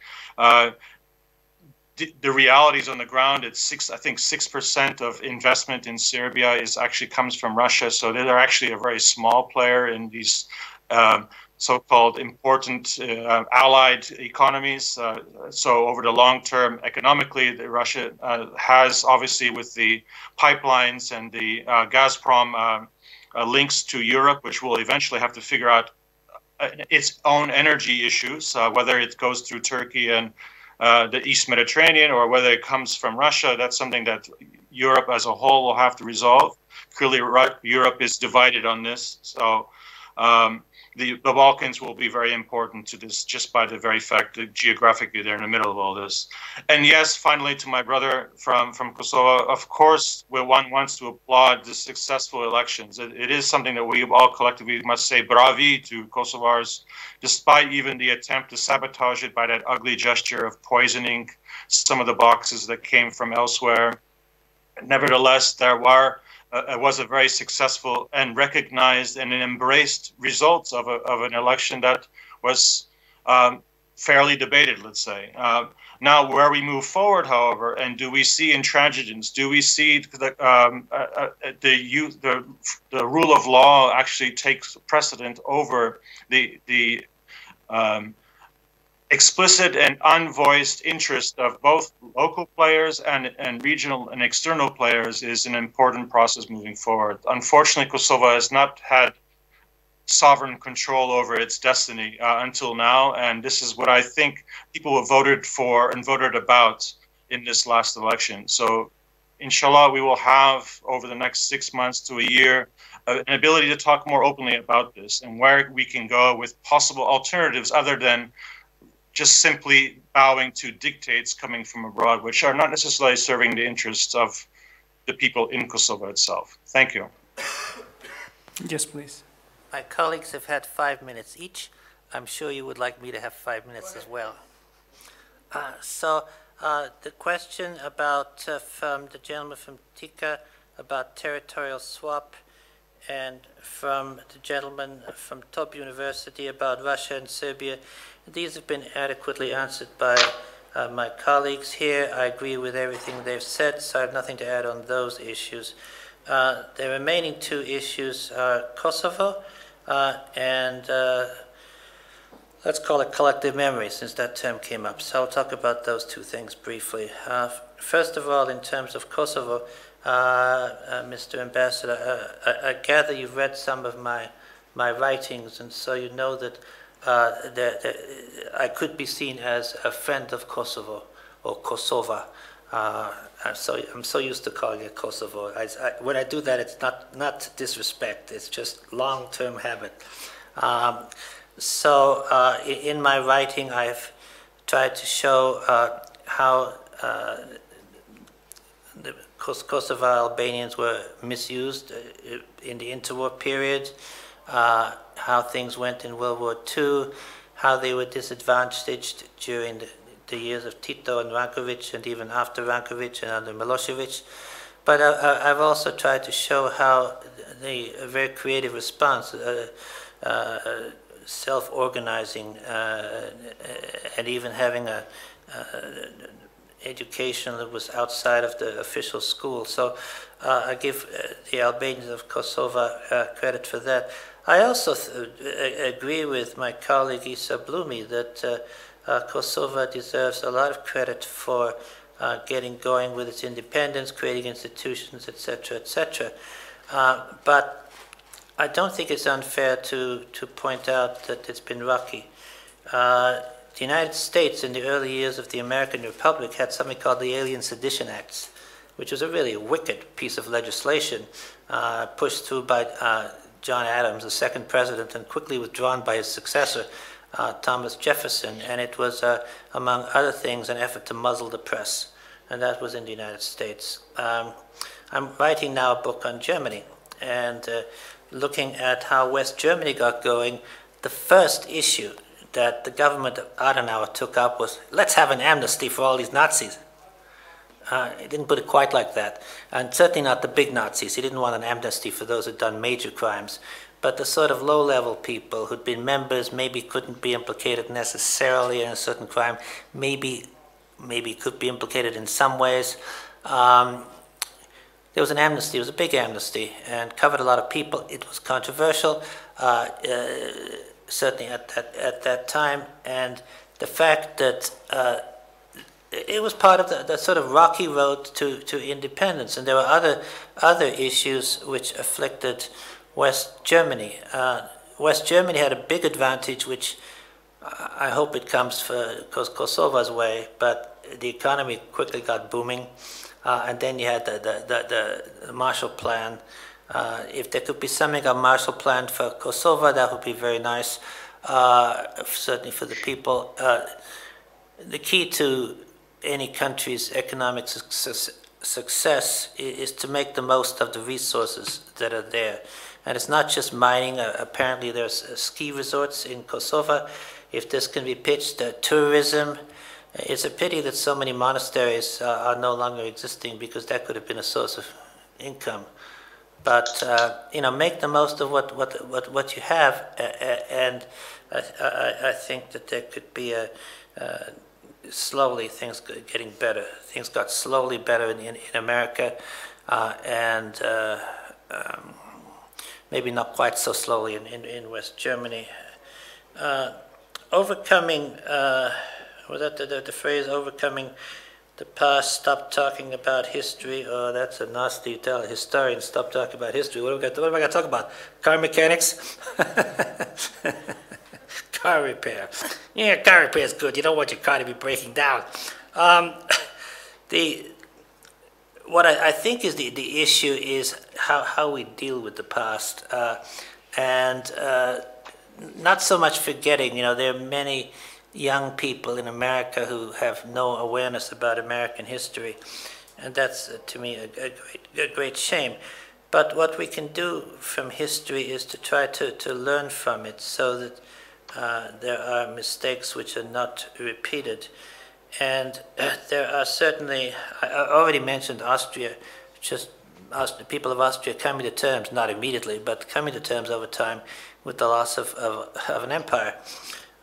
the realities on the ground, it's 6% of investment in Serbia actually comes from Russia. So they're actually a very small player in these so-called important allied economies. So over the long term, economically, Russia has obviously with the pipelines and the Gazprom links to Europe, which will eventually have to figure out its own energy issues, whether it goes through Turkey and the East Mediterranean, or whether it comes from Russia. That's something that Europe as a whole will have to resolve. Clearly, Europe is divided on this. So the Balkans will be very important to this, just by the very fact that geographically they're in the middle of all this. And yes, finally, to my brother from Kosovo, of course, one wants to applaud the successful elections. It is something that we all collectively must say bravi to Kosovars, despite even the attempt to sabotage it by that ugly gesture of poisoning some of the boxes that came from elsewhere. Nevertheless, there were it was a very successful and recognized and embraced results of an election that was fairly debated, let's say. Now, where we move forward, however, and do we see intransigence? Do we see the rule of law actually takes precedent over the explicit and unvoiced interest of both local players and regional and external players is an important process moving forward. Unfortunately, Kosovo has not had sovereign control over its destiny until now, and this is what I think people have voted for and voted about in this last election. So, inshallah, we will have over the next 6 months to a year an ability to talk more openly about this and where we can go with possible alternatives other than just simply bowing to dictates coming from abroad, which are not necessarily serving the interests of the people in Kosovo itself. Thank you. Yes, please. My colleagues have had 5 minutes each. I'm sure you would like me to have 5 minutes as well. The question about from the gentleman from Tika about territorial swap, and from the gentleman from Top University about Russia and Serbia, these have been adequately answered by my colleagues here. I agree with everything they've said, so I have nothing to add on those issues. The remaining two issues are Kosovo and let's call it collective memory, since that term came up. So I'll talk about those two things briefly. First of all, in terms of Kosovo, Mr. Ambassador, I gather you've read some of my writings, and so you know that I could be seen as a friend of Kosovo, or Kosova. I'm so used to calling it Kosovo. When I do that, it's not disrespect. It's just long-term habit. In my writing, I've tried to show how the Kosovo Albanians were misused in the interwar period, how things went in World War II, how they were disadvantaged during the years of Tito and Rankovic, and even after Rankovic and under Milosevic. But I've also tried to show how a very creative response, self-organizing, and even having a education that was outside of the official school. So I give the Albanians of Kosovo credit for that. I also agree with my colleague Isa Blumi that Kosovo deserves a lot of credit for getting going with its independence, creating institutions, etc., etc. But I don't think it's unfair to point out that it's been rocky. The United States, in the early years of the American Republic, had something called the Alien Sedition Acts, which was a really wicked piece of legislation pushed through by John Adams, the second president, and quickly withdrawn by his successor, Thomas Jefferson. And it was, among other things, an effort to muzzle the press. And that was in the United States. I'm writing now a book on Germany, and looking at how West Germany got going. The first issue that the government of Adenauer took up was, let's have an amnesty for all these Nazis. He didn't put it quite like that, and certainly not the big Nazis. He didn't want an amnesty for those who'd done major crimes, but the sort of low-level people who'd been members, maybe couldn't be implicated necessarily in a certain crime, maybe could be implicated in some ways. There was an amnesty. It was a big amnesty and covered a lot of people. It was controversial, certainly at that time, and the fact that it was part of the sort of rocky road to independence, and there were other issues which afflicted West Germany. West Germany had a big advantage, which I hope it comes for Kosovo's way, but the economy quickly got booming, and then you had the Marshall Plan. If there could be something, a Marshall Plan for Kosovo, that would be very nice, certainly for the people. The key to any country's economic success is to make the most of the resources that are there. And it's not just mining. Apparently there's ski resorts in Kosovo. If this can be pitched, tourism. It's a pity that so many monasteries are no longer existing, because that could have been a source of income. But make the most of what you have, and I think that there could be slowly things getting better. Things got slowly better in America, and maybe not quite so slowly in West Germany. Overcoming, was that the phrase, overcoming the past, stop talking about history? Oh, that's a nasty tell. Historians, stop talking about history. What am I going to talk about? Car mechanics? Car repair. Yeah, car repair is good. You don't want your car to be breaking down. What I think is the issue is how we deal with the past, and not so much forgetting. There are many young people in America who have no awareness about American history, and that's to me a great shame. But what we can do from history is to try to learn from it, so that there are mistakes which are not repeated. And there are certainly, I already mentioned Austria, the people of Austria coming to terms, not immediately, but coming to terms over time with the loss of an empire.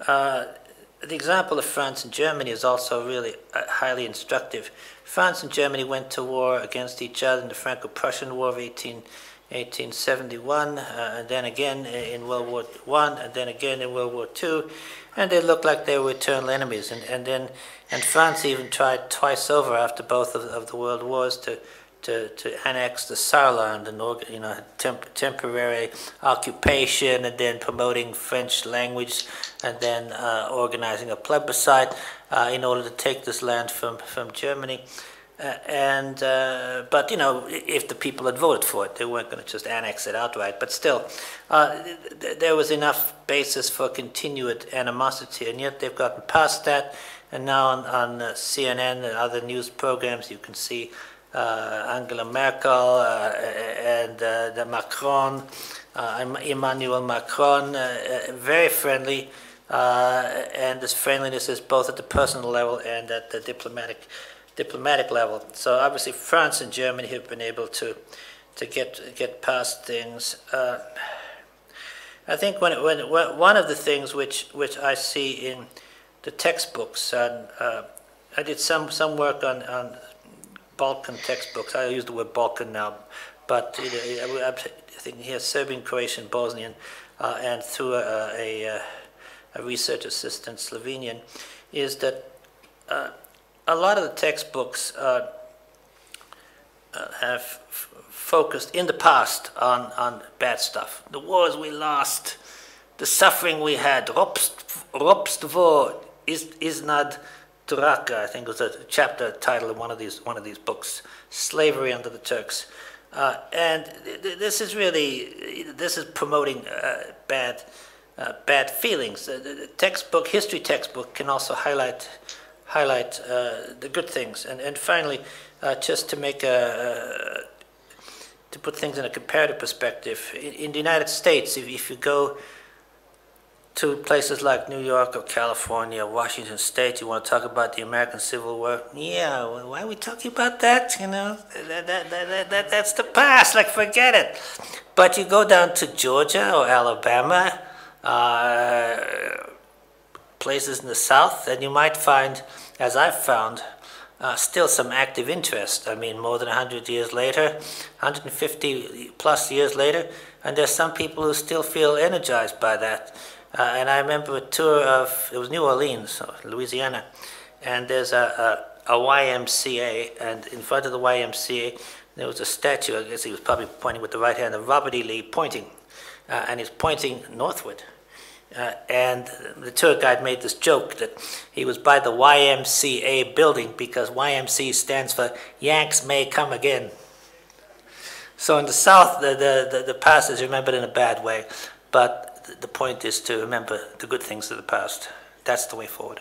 The example of France and Germany is also really highly instructive. France and Germany went to war against each other in the Franco-Prussian War of 1871, and then again in World War I, and then again in World War II, and they looked like they were eternal enemies. And France even tried twice over after both of the world wars to annex the Saarland and temporary occupation, and then promoting French language, and then organizing a plebiscite in order to take this land from Germany. But if the people had voted for it, they weren't going to just annex it outright. But still, there was enough basis for continued animosity, and yet they've gotten past that. And now on CNN and other news programs, you can see Angela Merkel and Emmanuel Macron, very friendly, and this friendliness is both at the personal level and at the diplomatic level. So obviously France and Germany have been able to get past things. I think when one of the things which I see in the textbooks, and I did some work on Balkan textbooks. I use the word Balkan now, but I think here Serbian, Croatian, Bosnian, and through a research assistant, Slovenian, is that a lot of the textbooks have focused in the past on bad stuff. The wars we lost, the suffering we had, Robstvo iznad Turaka, I think was a chapter title in one of these books, Slavery Under the Turks. And this is really this is promoting bad feelings. The textbook, history textbook, can also highlight the good things. And finally, just to make to put things in a comparative perspective, in the United States, if you go to places like New York or California or Washington State, you want to talk about the American Civil War. Yeah, well, why are we talking about that? You know, that's the past. Like, forget it. But you go down to Georgia or Alabama, places in the South, and you might find, as I've found, still some active interest. I mean, more than 100 years later, 150 plus years later, and there's some people who still feel energized by that. And I remember a tour of, it was New Orleans, Louisiana, and there's a YMCA, and in front of the YMCA there was a statue, I guess he was probably pointing with the right hand, of Robert E. Lee pointing, and he's pointing northward. And the tour guide made this joke that he was by the YMCA building because YMC stands for Yanks May Come Again. So in the South, the past is remembered in a bad way, but the point is to remember the good things of the past. That's the way forward.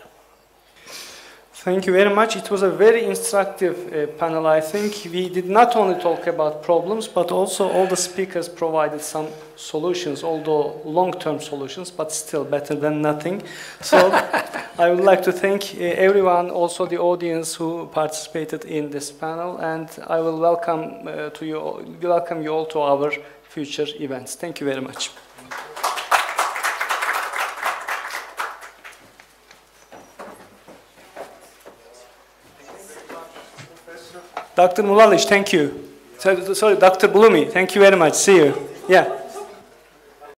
Thank you very much. It was a very instructive panel. I think we did not only talk about problems, but also all the speakers provided some solutions, although long-term solutions, but still better than nothing. So I would like to thank everyone, also the audience who participated in this panel, and I will welcome you all to our future events. Thank you very much. Dr. Mulalic, thank you. Sorry, Dr. Blumi, thank you very much. See you. Yeah.